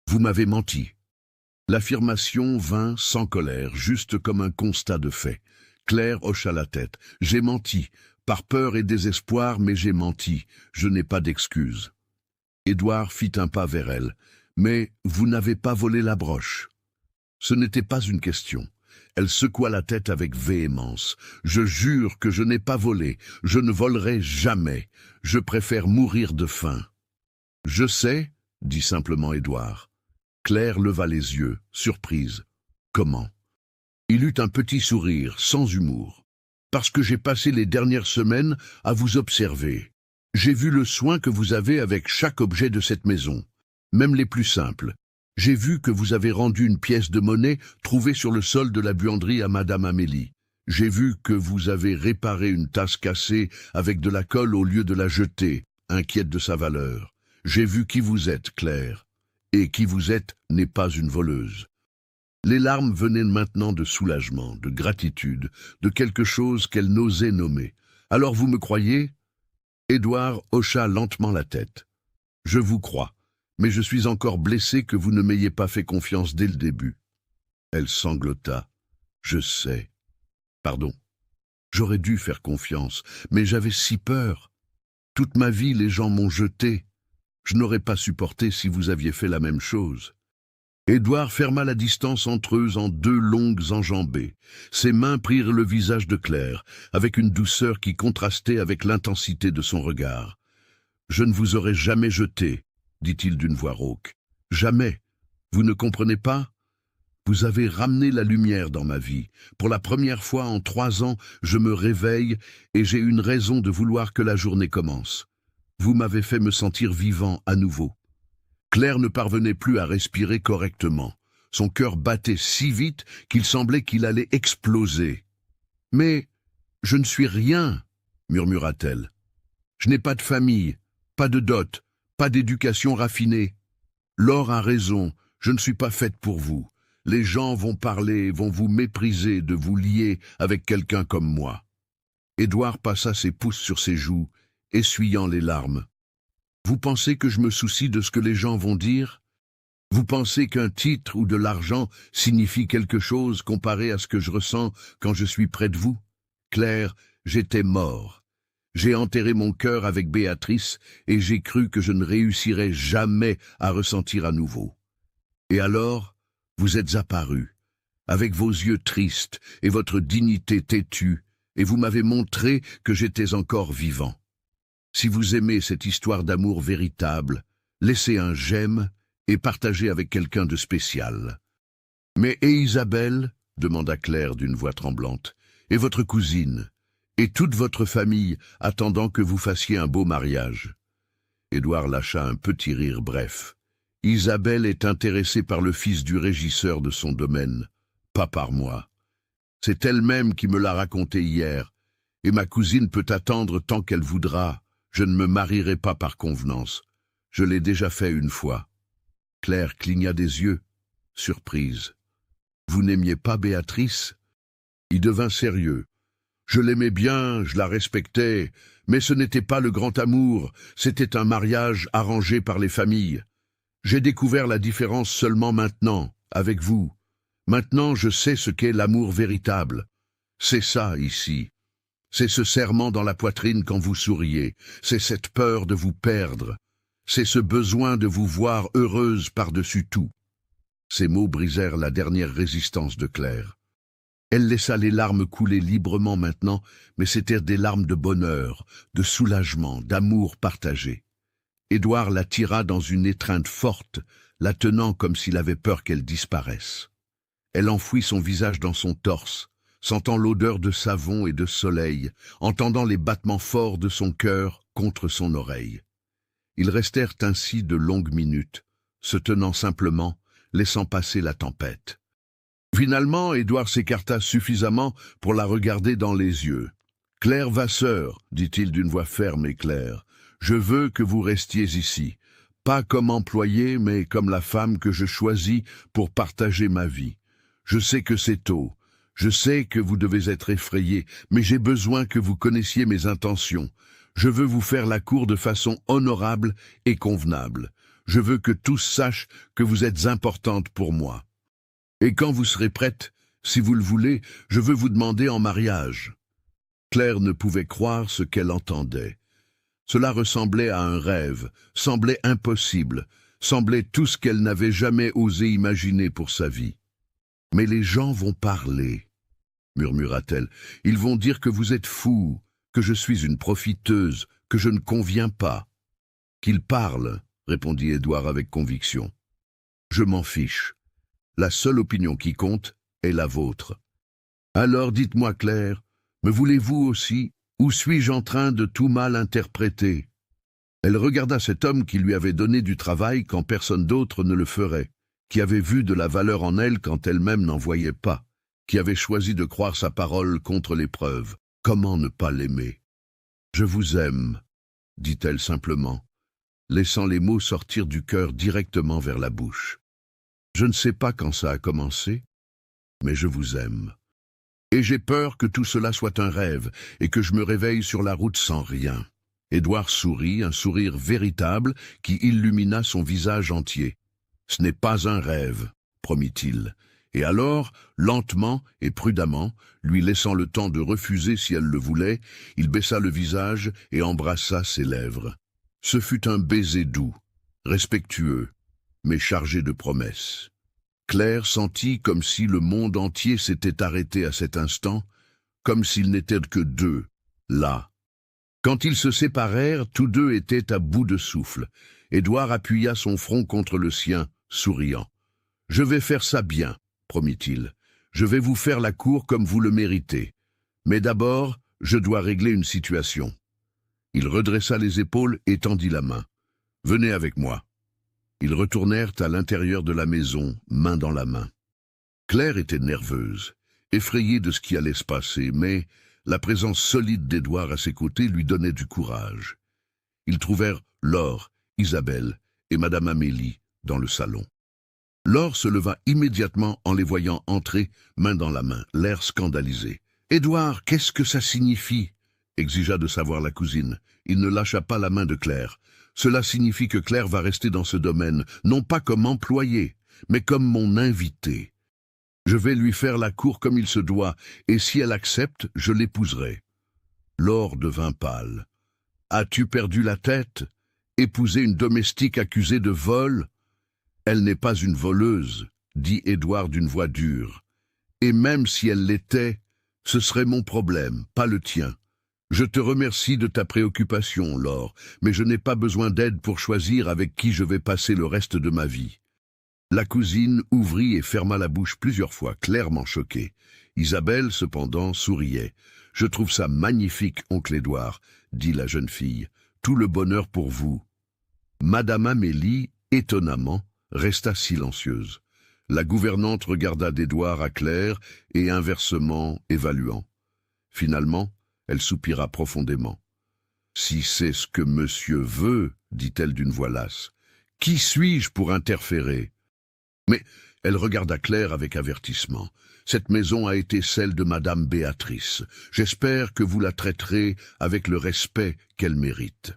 « Vous m'avez menti. » L'affirmation vint sans colère, juste comme un constat de fait. Claire hocha la tête. « J'ai menti. Par peur et désespoir, mais j'ai menti. Je n'ai pas d'excuse. » Édouard fit un pas vers elle. « Mais vous n'avez pas volé la broche. » Ce n'était pas une question. Elle secoua la tête avec véhémence. « Je jure que je n'ai pas volé. Je ne volerai jamais. Je préfère mourir de faim. »« Je sais, » dit simplement Édouard. Claire leva les yeux, surprise. « Comment ?» Il eut un petit sourire, sans humour. « Parce que j'ai passé les dernières semaines à vous observer. J'ai vu le soin que vous avez avec chaque objet de cette maison, même les plus simples. J'ai vu que vous avez rendu une pièce de monnaie trouvée sur le sol de la buanderie à Madame Amélie. J'ai vu que vous avez réparé une tasse cassée avec de la colle au lieu de la jeter, inquiète de sa valeur. J'ai vu qui vous êtes, Claire. Et qui vous êtes n'est pas une voleuse. » Les larmes venaient maintenant de soulagement, de gratitude, de quelque chose qu'elle n'osait nommer. « Alors vous me croyez ?» Édouard hocha lentement la tête. « Je vous crois, mais je suis encore blessé que vous ne m'ayez pas fait confiance dès le début. » Elle sanglota. « Je sais. Pardon. J'aurais dû faire confiance, mais j'avais si peur. Toute ma vie, les gens m'ont jeté. Je n'aurais pas supporté si vous aviez fait la même chose. » Édouard ferma la distance entre eux en 2 longues enjambées. Ses mains prirent le visage de Claire, avec une douceur qui contrastait avec l'intensité de son regard. « Je ne vous aurais jamais jeté, » dit-il d'une voix rauque. « Jamais. Vous ne comprenez pas ? Vous avez ramené la lumière dans ma vie. Pour la première fois en 3 ans, je me réveille et j'ai une raison de vouloir que la journée commence. Vous m'avez fait me sentir vivant à nouveau. » Claire ne parvenait plus à respirer correctement. Son cœur battait si vite qu'il semblait qu'il allait exploser. « Mais je ne suis rien, » murmura-t-elle. « Je n'ai pas de famille, pas de dot, pas d'éducation raffinée. Laure a raison, je ne suis pas faite pour vous. Les gens vont parler, vont vous mépriser de vous lier avec quelqu'un comme moi. » Édouard passa ses pouces sur ses joues, essuyant les larmes. « Vous pensez que je me soucie de ce que les gens vont dire ? Vous pensez qu'un titre ou de l'argent signifie quelque chose comparé à ce que je ressens quand je suis près de vous ? Claire, j'étais mort. J'ai enterré mon cœur avec Béatrice et j'ai cru que je ne réussirais jamais à ressentir à nouveau. Et alors, vous êtes apparu, avec vos yeux tristes et votre dignité têtue, et vous m'avez montré que j'étais encore vivant. Si vous aimez cette histoire d'amour véritable, laissez un j'aime et partagez avec quelqu'un de spécial. »« Mais et Isabelle ?» demanda Claire d'une voix tremblante. « Et votre cousine ? Et toute votre famille, attendant que vous fassiez un beau mariage ?» Édouard lâcha un petit rire bref. « Isabelle est intéressée par le fils du régisseur de son domaine, pas par moi. C'est elle-même qui me l'a raconté hier, et ma cousine peut attendre tant qu'elle voudra. Je ne me marierai pas par convenance. Je l'ai déjà fait une fois. Claire cligna des yeux, surprise. Vous n'aimiez pas Béatrice? Il devint sérieux. Je l'aimais bien, je la respectais, mais ce n'était pas le grand amour, c'était un mariage arrangé par les familles. J'ai découvert la différence seulement maintenant, avec vous. Maintenant, je sais ce qu'est l'amour véritable. C'est ça, ici. C'est ce serrement dans la poitrine quand vous souriez. C'est cette peur de vous perdre. C'est ce besoin de vous voir heureuse par-dessus tout. Ces mots brisèrent la dernière résistance de Claire. Elle laissa les larmes couler librement maintenant, mais c'étaient des larmes de bonheur, de soulagement, d'amour partagé. Édouard la tira dans une étreinte forte, la tenant comme s'il avait peur qu'elle disparaisse. Elle enfouit son visage dans son torse, sentant l'odeur de savon et de soleil, entendant les battements forts de son cœur contre son oreille. Ils restèrent ainsi de longues minutes, se tenant simplement, laissant passer la tempête. Finalement, Édouard s'écarta suffisamment pour la regarder dans les yeux. « Claire Vasseur, dit-il d'une voix ferme et claire, je veux que vous restiez ici, pas comme employée, mais comme la femme que je choisis pour partager ma vie. Je sais que c'est tôt, je sais que vous devez être effrayé, mais j'ai besoin que vous connaissiez mes intentions. Je veux vous faire la cour de façon honorable et convenable. Je veux que tous sachent que vous êtes importante pour moi. Et quand vous serez prête, si vous le voulez, je veux vous demander en mariage. » Claire ne pouvait croire ce qu'elle entendait. Cela ressemblait à un rêve, semblait impossible, semblait tout ce qu'elle n'avait jamais osé imaginer pour sa vie. « Mais les gens vont parler, » murmura-t-elle. « Ils vont dire que vous êtes fou, que je suis une profiteuse, que je ne conviens pas. »« Qu'ils parlent, » répondit Édouard avec conviction. « Je m'en fiche. La seule opinion qui compte est la vôtre. Alors dites-moi, Claire, me voulez-vous aussi, ou suis-je en train de tout mal interpréter ?» Elle regarda cet homme qui lui avait donné du travail quand personne d'autre ne le ferait, qui avait vu de la valeur en elle quand elle-même n'en voyait pas, qui avait choisi de croire sa parole contre l'épreuve. Comment ne pas l'aimer? « Je vous aime, » dit-elle simplement, laissant les mots sortir du cœur directement vers la bouche. Je ne sais pas quand ça a commencé, mais je vous aime. Et j'ai peur que tout cela soit un rêve et que je me réveille sur la route sans rien. Édouard sourit, un sourire véritable qui illumina son visage entier. Ce n'est pas un rêve, promit-il. Et alors, lentement et prudemment, lui laissant le temps de refuser si elle le voulait, il baissa le visage et embrassa ses lèvres. Ce fut un baiser doux, respectueux, mais chargé de promesses. Claire sentit comme si le monde entier s'était arrêté à cet instant, comme s'ils n'étaient que deux, là. Quand ils se séparèrent, tous deux étaient à bout de souffle. Édouard appuya son front contre le sien, souriant. « Je vais faire ça bien, » promit-il. « Je vais vous faire la cour comme vous le méritez. Mais d'abord, je dois régler une situation. » Il redressa les épaules et tendit la main. « Venez avec moi. » Ils retournèrent à l'intérieur de la maison, main dans la main. Claire était nerveuse, effrayée de ce qui allait se passer, mais la présence solide d'Édouard à ses côtés lui donnait du courage. Ils trouvèrent Laure, Isabelle et Madame Amélie dans le salon. Laure se leva immédiatement en les voyant entrer, main dans la main, l'air scandalisé. « Édouard, qu'est-ce que ça signifie ?» exigea de savoir la cousine. Il ne lâcha pas la main de Claire. « Cela signifie que Claire va rester dans ce domaine, non pas comme employée, mais comme mon invitée. Je vais lui faire la cour comme il se doit, et si elle accepte, je l'épouserai. » Laure devint pâle. « As-tu perdu la tête? Épouser une domestique accusée de vol? » « Elle n'est pas une voleuse, » dit Édouard d'une voix dure. « Et même si elle l'était, ce serait mon problème, pas le tien. Je te remercie de ta préoccupation, Laure, mais je n'ai pas besoin d'aide pour choisir avec qui je vais passer le reste de ma vie. » La cousine ouvrit et ferma la bouche plusieurs fois, clairement choquée. Isabelle, cependant, souriait. « Je trouve ça magnifique, oncle Édouard, » dit la jeune fille. « Tout le bonheur pour vous. » Madame Amélie, étonnamment, resta silencieuse. La gouvernante regarda d'Édouard à Claire et inversement évaluant. Finalement, elle soupira profondément. « Si c'est ce que monsieur veut, dit-elle d'une voix lasse, qui suis-je pour interférer ?» Mais elle regarda Claire avec avertissement. « Cette maison a été celle de Madame Béatrice. J'espère que vous la traiterez avec le respect qu'elle mérite. »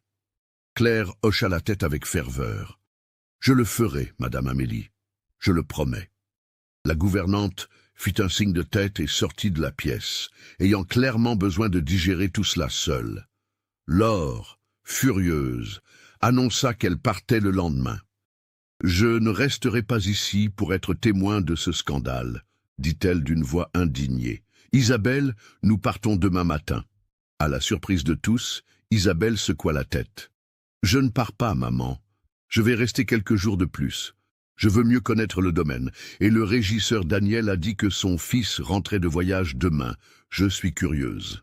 Claire hocha la tête avec ferveur. « Je le ferai, Madame Amélie. Je le promets. » La gouvernante fit un signe de tête et sortit de la pièce, ayant clairement besoin de digérer tout cela seule. Laure, furieuse, annonça qu'elle partait le lendemain. « Je ne resterai pas ici pour être témoin de ce scandale, » dit-elle d'une voix indignée. « Isabelle, nous partons demain matin. » À la surprise de tous, Isabelle secoua la tête. « Je ne pars pas, maman. Je vais rester quelques jours de plus. Je veux mieux connaître le domaine, et le régisseur Daniel a dit que son fils rentrait de voyage demain. Je suis curieuse. »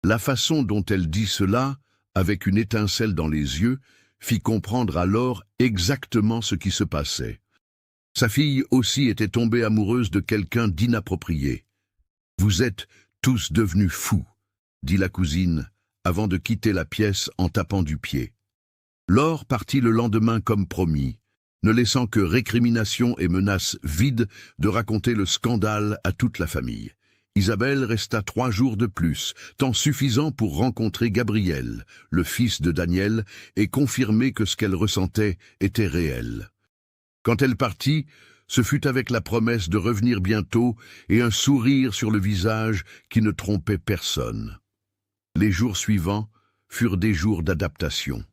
La façon dont elle dit cela, avec une étincelle dans les yeux, fit comprendre à Laure exactement ce qui se passait. Sa fille aussi était tombée amoureuse de quelqu'un d'inapproprié. « Vous êtes tous devenus fous, » dit la cousine, avant de quitter la pièce en tapant du pied. Laure partit le lendemain comme promis, ne laissant que récriminations et menaces vides de raconter le scandale à toute la famille. Isabelle resta 3 jours de plus, temps suffisant pour rencontrer Gabriel, le fils de Daniel, et confirmer que ce qu'elle ressentait était réel. Quand elle partit, ce fut avec la promesse de revenir bientôt et un sourire sur le visage qui ne trompait personne. Les jours suivants furent des jours d'adaptation.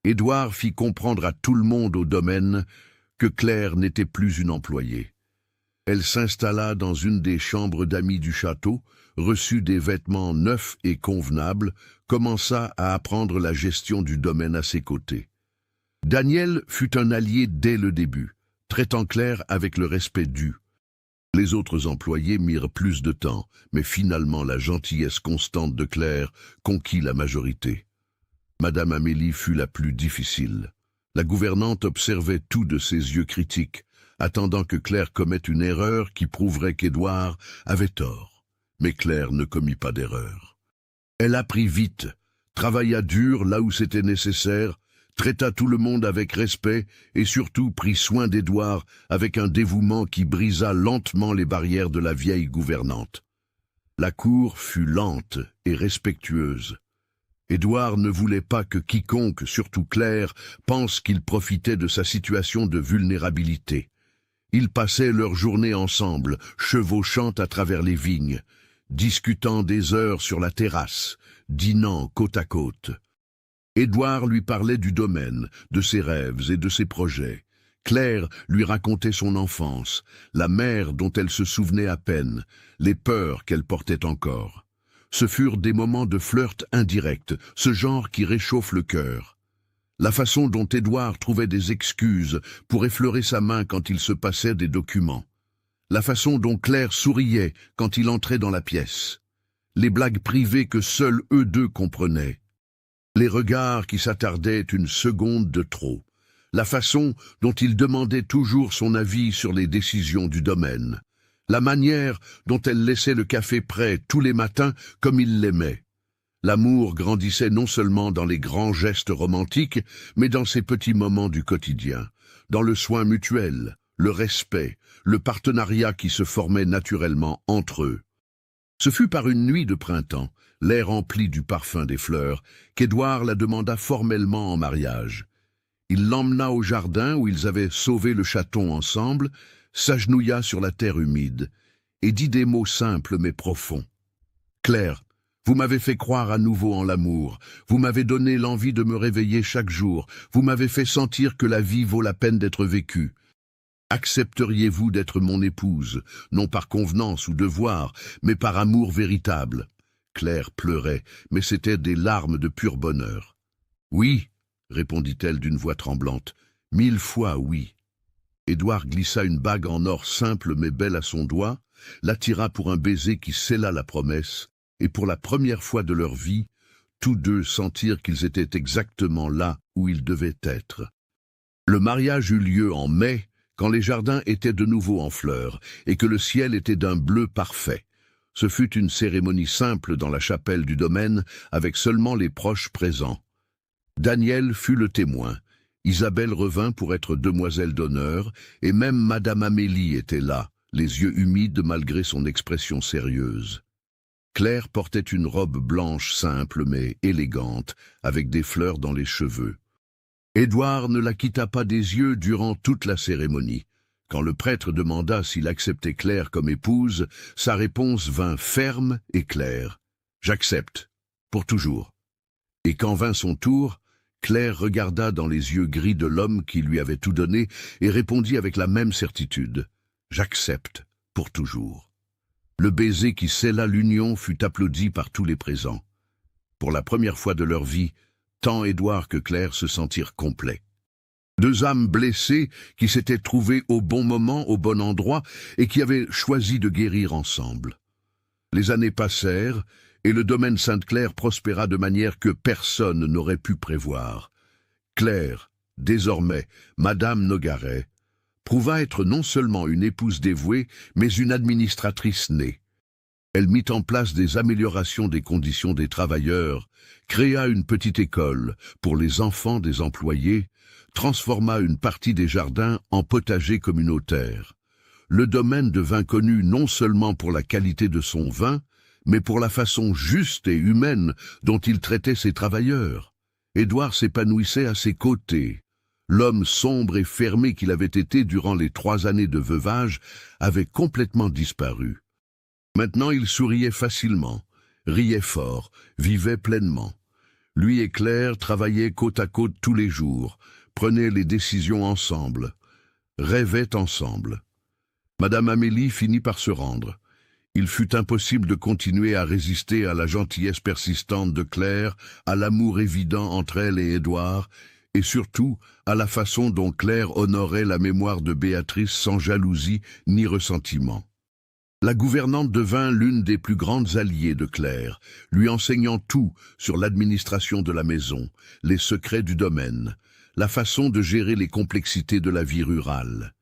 Édouard fit comprendre à tout le monde au domaine que Claire n'était plus une employée. Elle s'installa dans une des chambres d'amis du château, reçut des vêtements neufs et convenables, commença à apprendre la gestion du domaine à ses côtés. Daniel fut un allié dès le début, traitant Claire avec le respect dû. Les autres employés mirent plus de temps, mais finalement la gentillesse constante de Claire conquit la majorité. Madame Amélie fut la plus difficile. La gouvernante observait tout de ses yeux critiques, attendant que Claire commette une erreur qui prouverait qu'Édouard avait tort. Mais Claire ne commit pas d'erreur. Elle apprit vite, travailla dur là où c'était nécessaire, traita tout le monde avec respect et surtout prit soin d'Édouard avec un dévouement qui brisa lentement les barrières de la vieille gouvernante. La cour fut lente et respectueuse. Édouard ne voulait pas que quiconque, surtout Claire, pense qu'il profitait de sa situation de vulnérabilité. Ils passaient leur journée ensemble, chevauchant à travers les vignes, discutant des heures sur la terrasse, dînant côte à côte. Édouard lui parlait du domaine, de ses rêves et de ses projets. Claire lui racontait son enfance, la mère dont elle se souvenait à peine, les peurs qu'elle portait encore. Ce furent des moments de flirt indirect, ce genre qui réchauffe le cœur. La façon dont Édouard trouvait des excuses pour effleurer sa main quand il se passait des documents. La façon dont Claire souriait quand il entrait dans la pièce. Les blagues privées que seuls eux deux comprenaient. Les regards qui s'attardaient une seconde de trop. La façon dont il demandait toujours son avis sur les décisions du domaine. La manière dont elle laissait le café prêt tous les matins comme il l'aimait. L'amour grandissait non seulement dans les grands gestes romantiques, mais dans ces petits moments du quotidien, dans le soin mutuel, le respect, le partenariat qui se formait naturellement entre eux. Ce fut par une nuit de printemps, l'air empli du parfum des fleurs, qu'Édouard la demanda formellement en mariage. Il l'emmena au jardin où ils avaient sauvé le chaton ensemble, s'agenouilla sur la terre humide, et dit des mots simples mais profonds. « Claire, vous m'avez fait croire à nouveau en l'amour, vous m'avez donné l'envie de me réveiller chaque jour, vous m'avez fait sentir que la vie vaut la peine d'être vécue. Accepteriez-vous d'être mon épouse, non par convenance ou devoir, mais par amour véritable ?» Claire pleurait, mais c'étaient des larmes de pur bonheur. « Oui, » répondit-elle d'une voix tremblante, « 1000 fois oui. » Édouard glissa une bague en or simple mais belle à son doigt, l'attira pour un baiser qui scella la promesse, et pour la première fois de leur vie, tous deux sentirent qu'ils étaient exactement là où ils devaient être. Le mariage eut lieu en mai, quand les jardins étaient de nouveau en fleurs et que le ciel était d'un bleu parfait. Ce fut une cérémonie simple dans la chapelle du domaine, avec seulement les proches présents. Daniel fut le témoin. Isabelle revint pour être demoiselle d'honneur, et même Madame Amélie était là, les yeux humides malgré son expression sérieuse. Claire portait une robe blanche simple mais élégante, avec des fleurs dans les cheveux. Édouard ne la quitta pas des yeux durant toute la cérémonie. Quand le prêtre demanda s'il acceptait Claire comme épouse, sa réponse vint ferme et claire. « J'accepte, pour toujours. » Et quand vint son tour, Claire regarda dans les yeux gris de l'homme qui lui avait tout donné et répondit avec la même certitude. « J'accepte, pour toujours. » Le baiser qui scella l'union fut applaudi par tous les présents. Pour la première fois de leur vie, tant Édouard que Claire se sentirent complets. Deux âmes blessées qui s'étaient trouvées au bon moment, au bon endroit, et qui avaient choisi de guérir ensemble. Les années passèrent, et le domaine Sainte-Claire prospéra de manière que personne n'aurait pu prévoir. Claire, désormais Madame Nogaret, prouva être non seulement une épouse dévouée, mais une administratrice née. Elle mit en place des améliorations des conditions des travailleurs, créa une petite école pour les enfants des employés, transforma une partie des jardins en potager communautaire. Le domaine devint connu non seulement pour la qualité de son vin, mais pour la façon juste et humaine dont il traitait ses travailleurs. Édouard s'épanouissait à ses côtés. L'homme sombre et fermé qu'il avait été durant les 3 années de veuvage avait complètement disparu. Maintenant il souriait facilement, riait fort, vivait pleinement. Lui et Claire travaillaient côte à côte tous les jours, prenaient les décisions ensemble, rêvaient ensemble. Madame Amélie finit par se rendre. Il fut impossible de continuer à résister à la gentillesse persistante de Claire, à l'amour évident entre elle et Édouard, et surtout à la façon dont Claire honorait la mémoire de Béatrice sans jalousie ni ressentiment. La gouvernante devint l'une des plus grandes alliées de Claire, lui enseignant tout sur l'administration de la maison, les secrets du domaine, la façon de gérer les complexités de la vie rurale.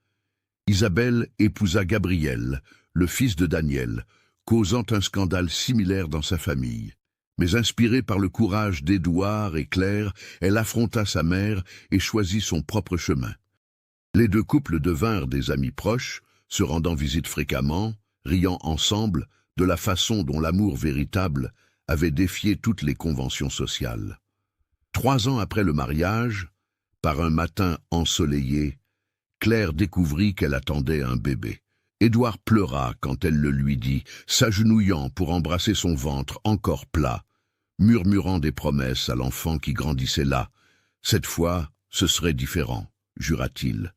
Isabelle épousa Gabriel, le fils de Daniel, causant un scandale similaire dans sa famille. Mais inspirée par le courage d'Édouard et Claire, elle affronta sa mère et choisit son propre chemin. Les deux couples devinrent des amis proches, se rendant visite fréquemment, riant ensemble de la façon dont l'amour véritable avait défié toutes les conventions sociales. 3 ans après le mariage, par un matin ensoleillé, Claire découvrit qu'elle attendait un bébé. Édouard pleura quand elle le lui dit, s'agenouillant pour embrasser son ventre encore plat, murmurant des promesses à l'enfant qui grandissait là. Cette fois, ce serait différent, jura-t-il.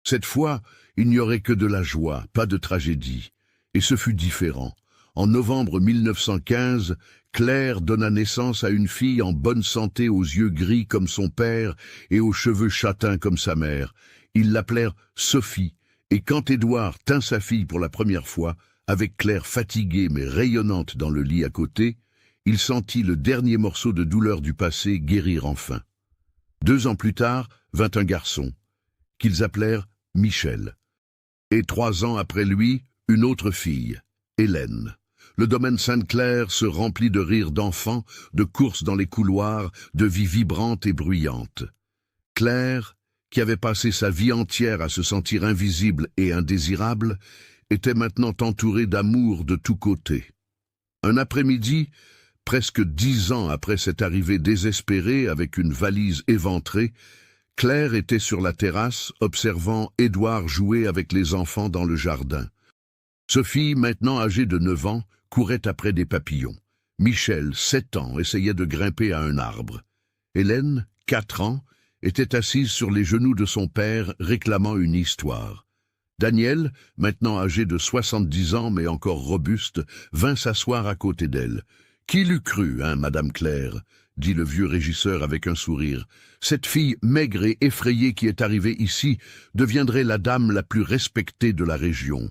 Cette fois, il n'y aurait que de la joie, pas de tragédie. Et ce fut différent. En novembre 1915, Claire donna naissance à une fille en bonne santé aux yeux gris comme son père et aux cheveux châtains comme sa mère. Ils l'appelèrent Sophie, et quand Édouard tint sa fille pour la première fois, avec Claire fatiguée mais rayonnante dans le lit à côté, il sentit le dernier morceau de douleur du passé guérir enfin. 2 ans plus tard, vint un garçon, qu'ils appelèrent Michel. Et 3 ans après lui, une autre fille, Hélène. Le domaine Sainte-Claire se remplit de rires d'enfants, de courses dans les couloirs, de vie vibrante et bruyante. Claire, qui avait passé sa vie entière à se sentir invisible et indésirable, était maintenant entourée d'amour de tous côtés. Un après-midi, presque 10 ans après cette arrivée désespérée avec une valise éventrée, Claire était sur la terrasse observant Édouard jouer avec les enfants dans le jardin. Sophie, maintenant âgée de 9 ans, courait après des papillons. Michel, 7 ans, essayait de grimper à un arbre. Hélène, 4 ans, était assise sur les genoux de son père, réclamant une histoire. Daniel, maintenant âgé de 70 ans mais encore robuste, vint s'asseoir à côté d'elle. « Qui l'eût cru, hein, Madame Claire ?» dit le vieux régisseur avec un sourire. « Cette fille maigre et effrayée qui est arrivée ici deviendrait la dame la plus respectée de la région. »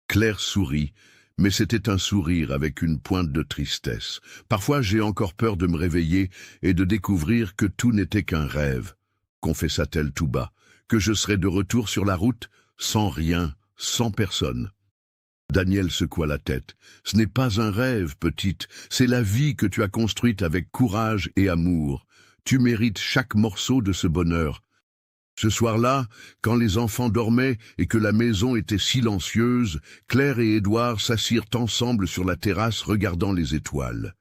Claire sourit, mais c'était un sourire avec une pointe de tristesse. Parfois j'ai encore peur de me réveiller et de découvrir que tout n'était qu'un rêve, confessa-t-elle tout bas, que je serais de retour sur la route, sans rien, sans personne. Daniel secoua la tête. Ce n'est pas un rêve, petite, c'est la vie que tu as construite avec courage et amour. Tu mérites chaque morceau de ce bonheur. Ce soir-là, quand les enfants dormaient et que la maison était silencieuse, Claire et Édouard s'assirent ensemble sur la terrasse regardant les étoiles.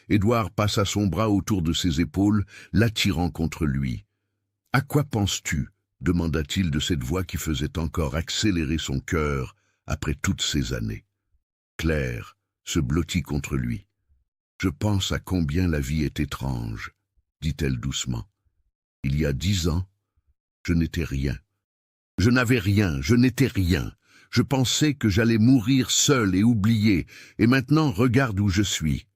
Édouard passa son bras autour de ses épaules, l'attirant contre lui. « À quoi penses-tu » demanda-t-il de cette voix qui faisait encore accélérer son cœur après toutes ces années. Claire se blottit contre lui. « Je pense à combien la vie est étrange, » dit-elle doucement. « Il y a 10 ans, je n'étais rien. Je n'avais rien, je n'étais rien. Je pensais que j'allais mourir seul et oublié, et maintenant regarde où je suis. »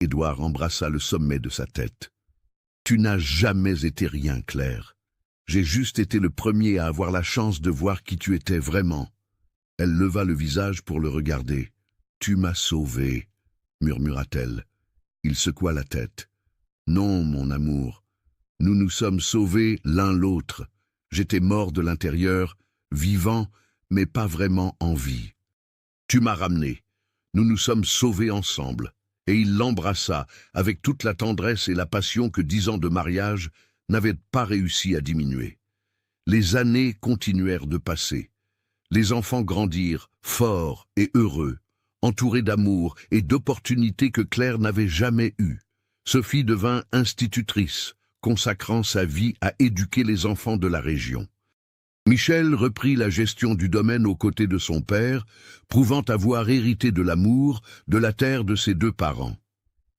Édouard embrassa le sommet de sa tête. « Tu n'as jamais été rien, Claire. J'ai juste été le premier à avoir la chance de voir qui tu étais vraiment. » Elle leva le visage pour le regarder. « Tu m'as sauvé, » murmura-t-elle. Il secoua la tête. « Non, mon amour. Nous nous sommes sauvés l'un l'autre. J'étais mort de l'intérieur, vivant, mais pas vraiment en vie. Tu m'as ramené. Nous nous sommes sauvés ensemble. » Et il l'embrassa avec toute la tendresse et la passion que 10 ans de mariage n'avaient pas réussi à diminuer. Les années continuèrent de passer. Les enfants grandirent, forts et heureux, entourés d'amour et d'opportunités que Claire n'avait jamais eues. Sophie devint institutrice, consacrant sa vie à éduquer les enfants de la région. Michel reprit la gestion du domaine aux côtés de son père, prouvant avoir hérité de l'amour, de la terre de ses 2 parents.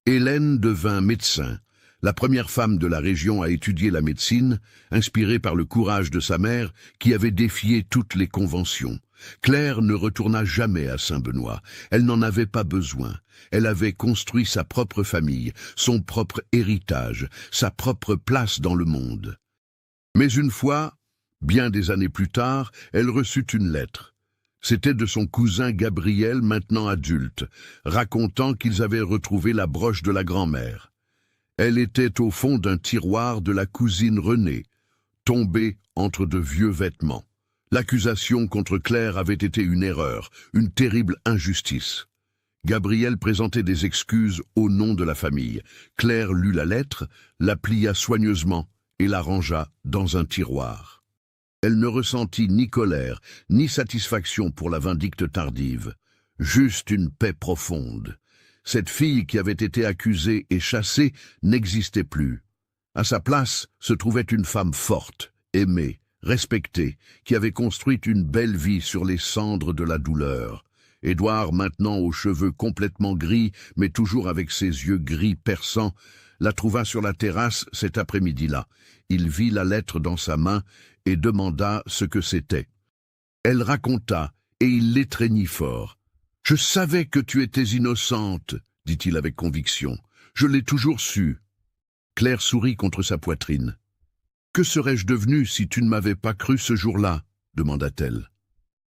Hélène devint médecin, la première femme de la région à étudier la médecine, inspirée par le courage de sa mère qui avait défié toutes les conventions. Claire ne retourna jamais à Saint-Benoît. Elle n'en avait pas besoin. Elle avait construit sa propre famille, son propre héritage, sa propre place dans le monde. Mais une fois, bien des années plus tard, elle reçut une lettre. C'était de son cousin Gabriel, maintenant adulte, racontant qu'ils avaient retrouvé la broche de la grand-mère. Elle était au fond d'un tiroir de la cousine Renée, tombée entre de vieux vêtements. L'accusation contre Claire avait été une erreur, une terrible injustice. Gabriel présentait des excuses au nom de la famille. Claire lut la lettre, la plia soigneusement et la rangea dans un tiroir. Elle ne ressentit ni colère, ni satisfaction pour la vindicte tardive, juste une paix profonde. Cette fille qui avait été accusée et chassée n'existait plus. À sa place se trouvait une femme forte, aimée, respectée, qui avait construit une belle vie sur les cendres de la douleur. Édouard, maintenant aux cheveux complètement gris, mais toujours avec ses yeux gris perçants, la trouva sur la terrasse cet après-midi-là. Il vit la lettre dans sa main et demanda ce que c'était. Elle raconta, et il l'étreignit fort. « Je savais que tu étais innocente, » dit-il avec conviction. « Je l'ai toujours su. » Claire sourit contre sa poitrine. « Que serais-je devenue si tu ne m'avais pas cru ce jour-là » demanda-t-elle.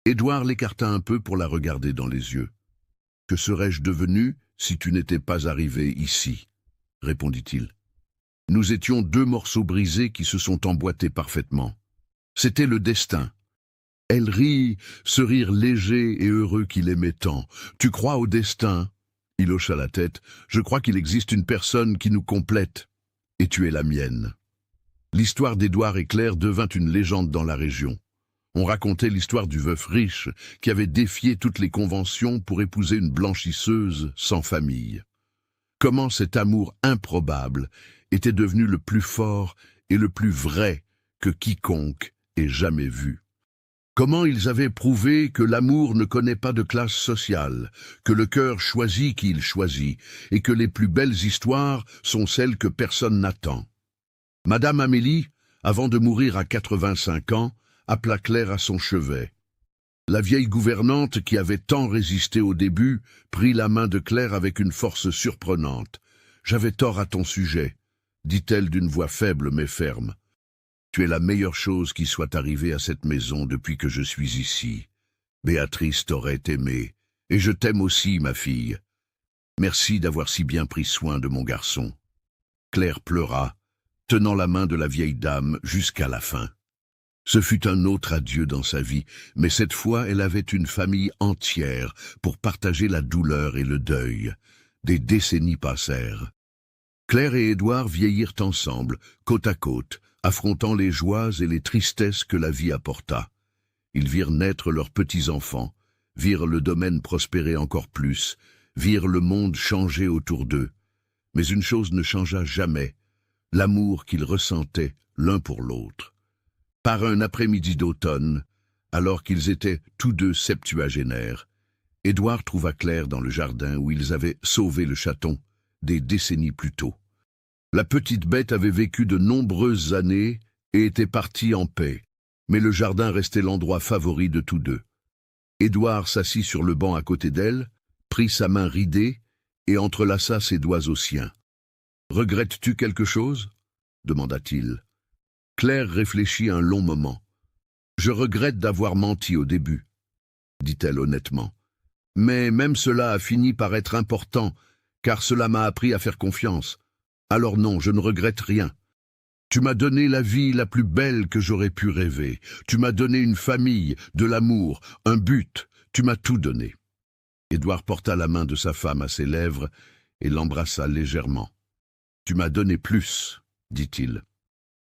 Édouard l'écarta un peu pour la regarder dans les yeux. « Que serais-je devenue si tu n'étais pas arrivé ici » répondit-il. « Nous étions 2 morceaux brisés qui se sont emboîtés parfaitement. C'était le destin. » Elle rit, ce rire léger et heureux qu'il aimait tant. « Tu crois au destin ?» Il hocha la tête. « Je crois qu'il existe une personne qui nous complète. Et tu es la mienne. » L'histoire d'Édouard et Claire devint une légende dans la région. On racontait l'histoire du veuf riche qui avait défié toutes les conventions pour épouser une blanchisseuse sans famille. Comment cet amour improbable était devenu le plus fort et le plus vrai que quiconque ait jamais vu. Comment ils avaient prouvé que l'amour ne connaît pas de classe sociale, que le cœur choisit qui il choisit, et que les plus belles histoires sont celles que personne n'attend. Madame Amélie, avant de mourir à 85 ans, appela Claire à son chevet. La vieille gouvernante, qui avait tant résisté au début, prit la main de Claire avec une force surprenante. « J'avais tort à ton sujet, » dit-elle d'une voix faible mais ferme. « Tu es la meilleure chose qui soit arrivée à cette maison depuis que je suis ici. Béatrice t'aurait aimée, et je t'aime aussi, ma fille. Merci d'avoir si bien pris soin de mon garçon. » Claire pleura, tenant la main de la vieille dame jusqu'à la fin. Ce fut un autre adieu dans sa vie, mais cette fois elle avait une famille entière pour partager la douleur et le deuil. Des décennies passèrent. Claire et Édouard vieillirent ensemble, côte à côte, affrontant les joies et les tristesses que la vie apporta. Ils virent naître leurs petits-enfants, virent le domaine prospérer encore plus, virent le monde changer autour d'eux. Mais une chose ne changea jamais, l'amour qu'ils ressentaient l'un pour l'autre. Par un après-midi d'automne, alors qu'ils étaient tous deux septuagénaires, Édouard trouva Claire dans le jardin où ils avaient sauvé le chaton des décennies plus tôt. La petite bête avait vécu de nombreuses années et était partie en paix, mais le jardin restait l'endroit favori de tous deux. Édouard s'assit sur le banc à côté d'elle, prit sa main ridée et entrelaça ses doigts aux siens. « Regrettes-tu quelque chose ?» demanda-t-il. Claire réfléchit un long moment. « Je regrette d'avoir menti au début, » dit-elle honnêtement. « Mais même cela a fini par être important, car cela m'a appris à faire confiance. Alors non, je ne regrette rien. Tu m'as donné la vie la plus belle que j'aurais pu rêver. Tu m'as donné une famille, de l'amour, un but. Tu m'as tout donné. » Édouard porta la main de sa femme à ses lèvres et l'embrassa légèrement. « Tu m'as donné plus, » dit-il.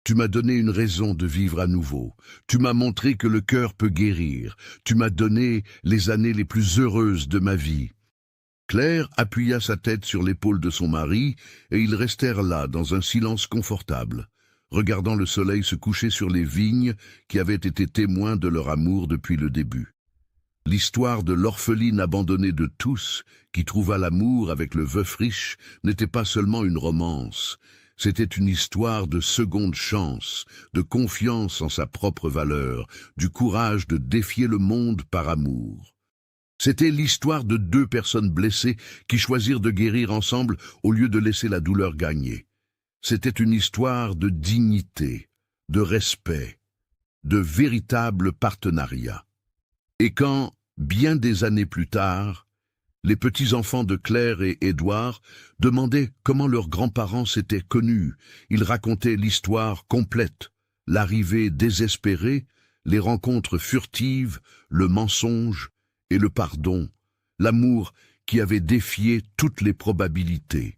Tu m'as donné une raison de vivre à nouveau. Tu m'as montré que le cœur peut guérir. Tu m'as donné les années les plus heureuses de ma vie. » Claire appuya sa tête sur l'épaule de son mari et ils restèrent là dans un silence confortable, regardant le soleil se coucher sur les vignes qui avaient été témoins de leur amour depuis le début. L'histoire de l'orpheline abandonnée de tous, qui trouva l'amour avec le veuf riche, n'était pas seulement une romance. C'était une histoire de seconde chance, de confiance en sa propre valeur, du courage de défier le monde par amour. C'était l'histoire de deux personnes blessées qui choisirent de guérir ensemble au lieu de laisser la douleur gagner. C'était une histoire de dignité, de respect, de véritable partenariat. Et quand, bien des années plus tard, les petits-enfants de Claire et Édouard demandaient comment leurs grands-parents s'étaient connus, ils racontaient l'histoire complète, l'arrivée désespérée, les rencontres furtives, le mensonge et le pardon, l'amour qui avait défié toutes les probabilités.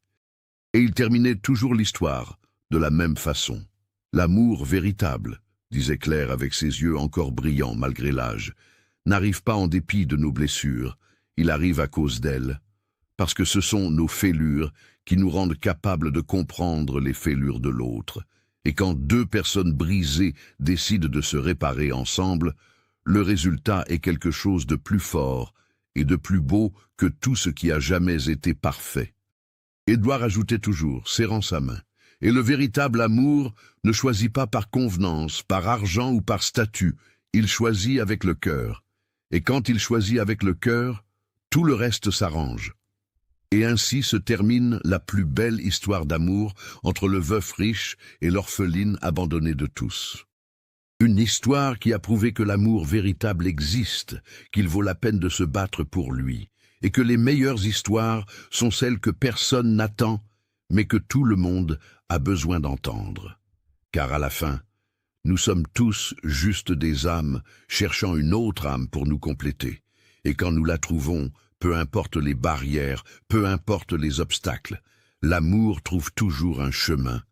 Et ils terminaient toujours l'histoire de la même façon. « L'amour véritable, » disait Claire avec ses yeux encore brillants malgré l'âge, « n'arrive pas en dépit de nos blessures. Il arrive à cause d'elles, parce que ce sont nos fêlures qui nous rendent capables de comprendre les fêlures de l'autre. Et quand deux personnes brisées décident de se réparer ensemble, le résultat est quelque chose de plus fort et de plus beau que tout ce qui a jamais été parfait. » Édouard ajoutait toujours, serrant sa main, « Et le véritable amour ne choisit pas par convenance, par argent ou par statut, il choisit avec le cœur. Et quand il choisit avec le cœur, tout le reste s'arrange. » Et ainsi se termine la plus belle histoire d'amour entre le veuf riche et l'orpheline abandonnée de tous. Une histoire qui a prouvé que l'amour véritable existe, qu'il vaut la peine de se battre pour lui, et que les meilleures histoires sont celles que personne n'attend, mais que tout le monde a besoin d'entendre. Car à la fin, nous sommes tous juste des âmes cherchant une autre âme pour nous compléter. Et quand nous la trouvons, peu importe les barrières, peu importe les obstacles, l'amour trouve toujours un chemin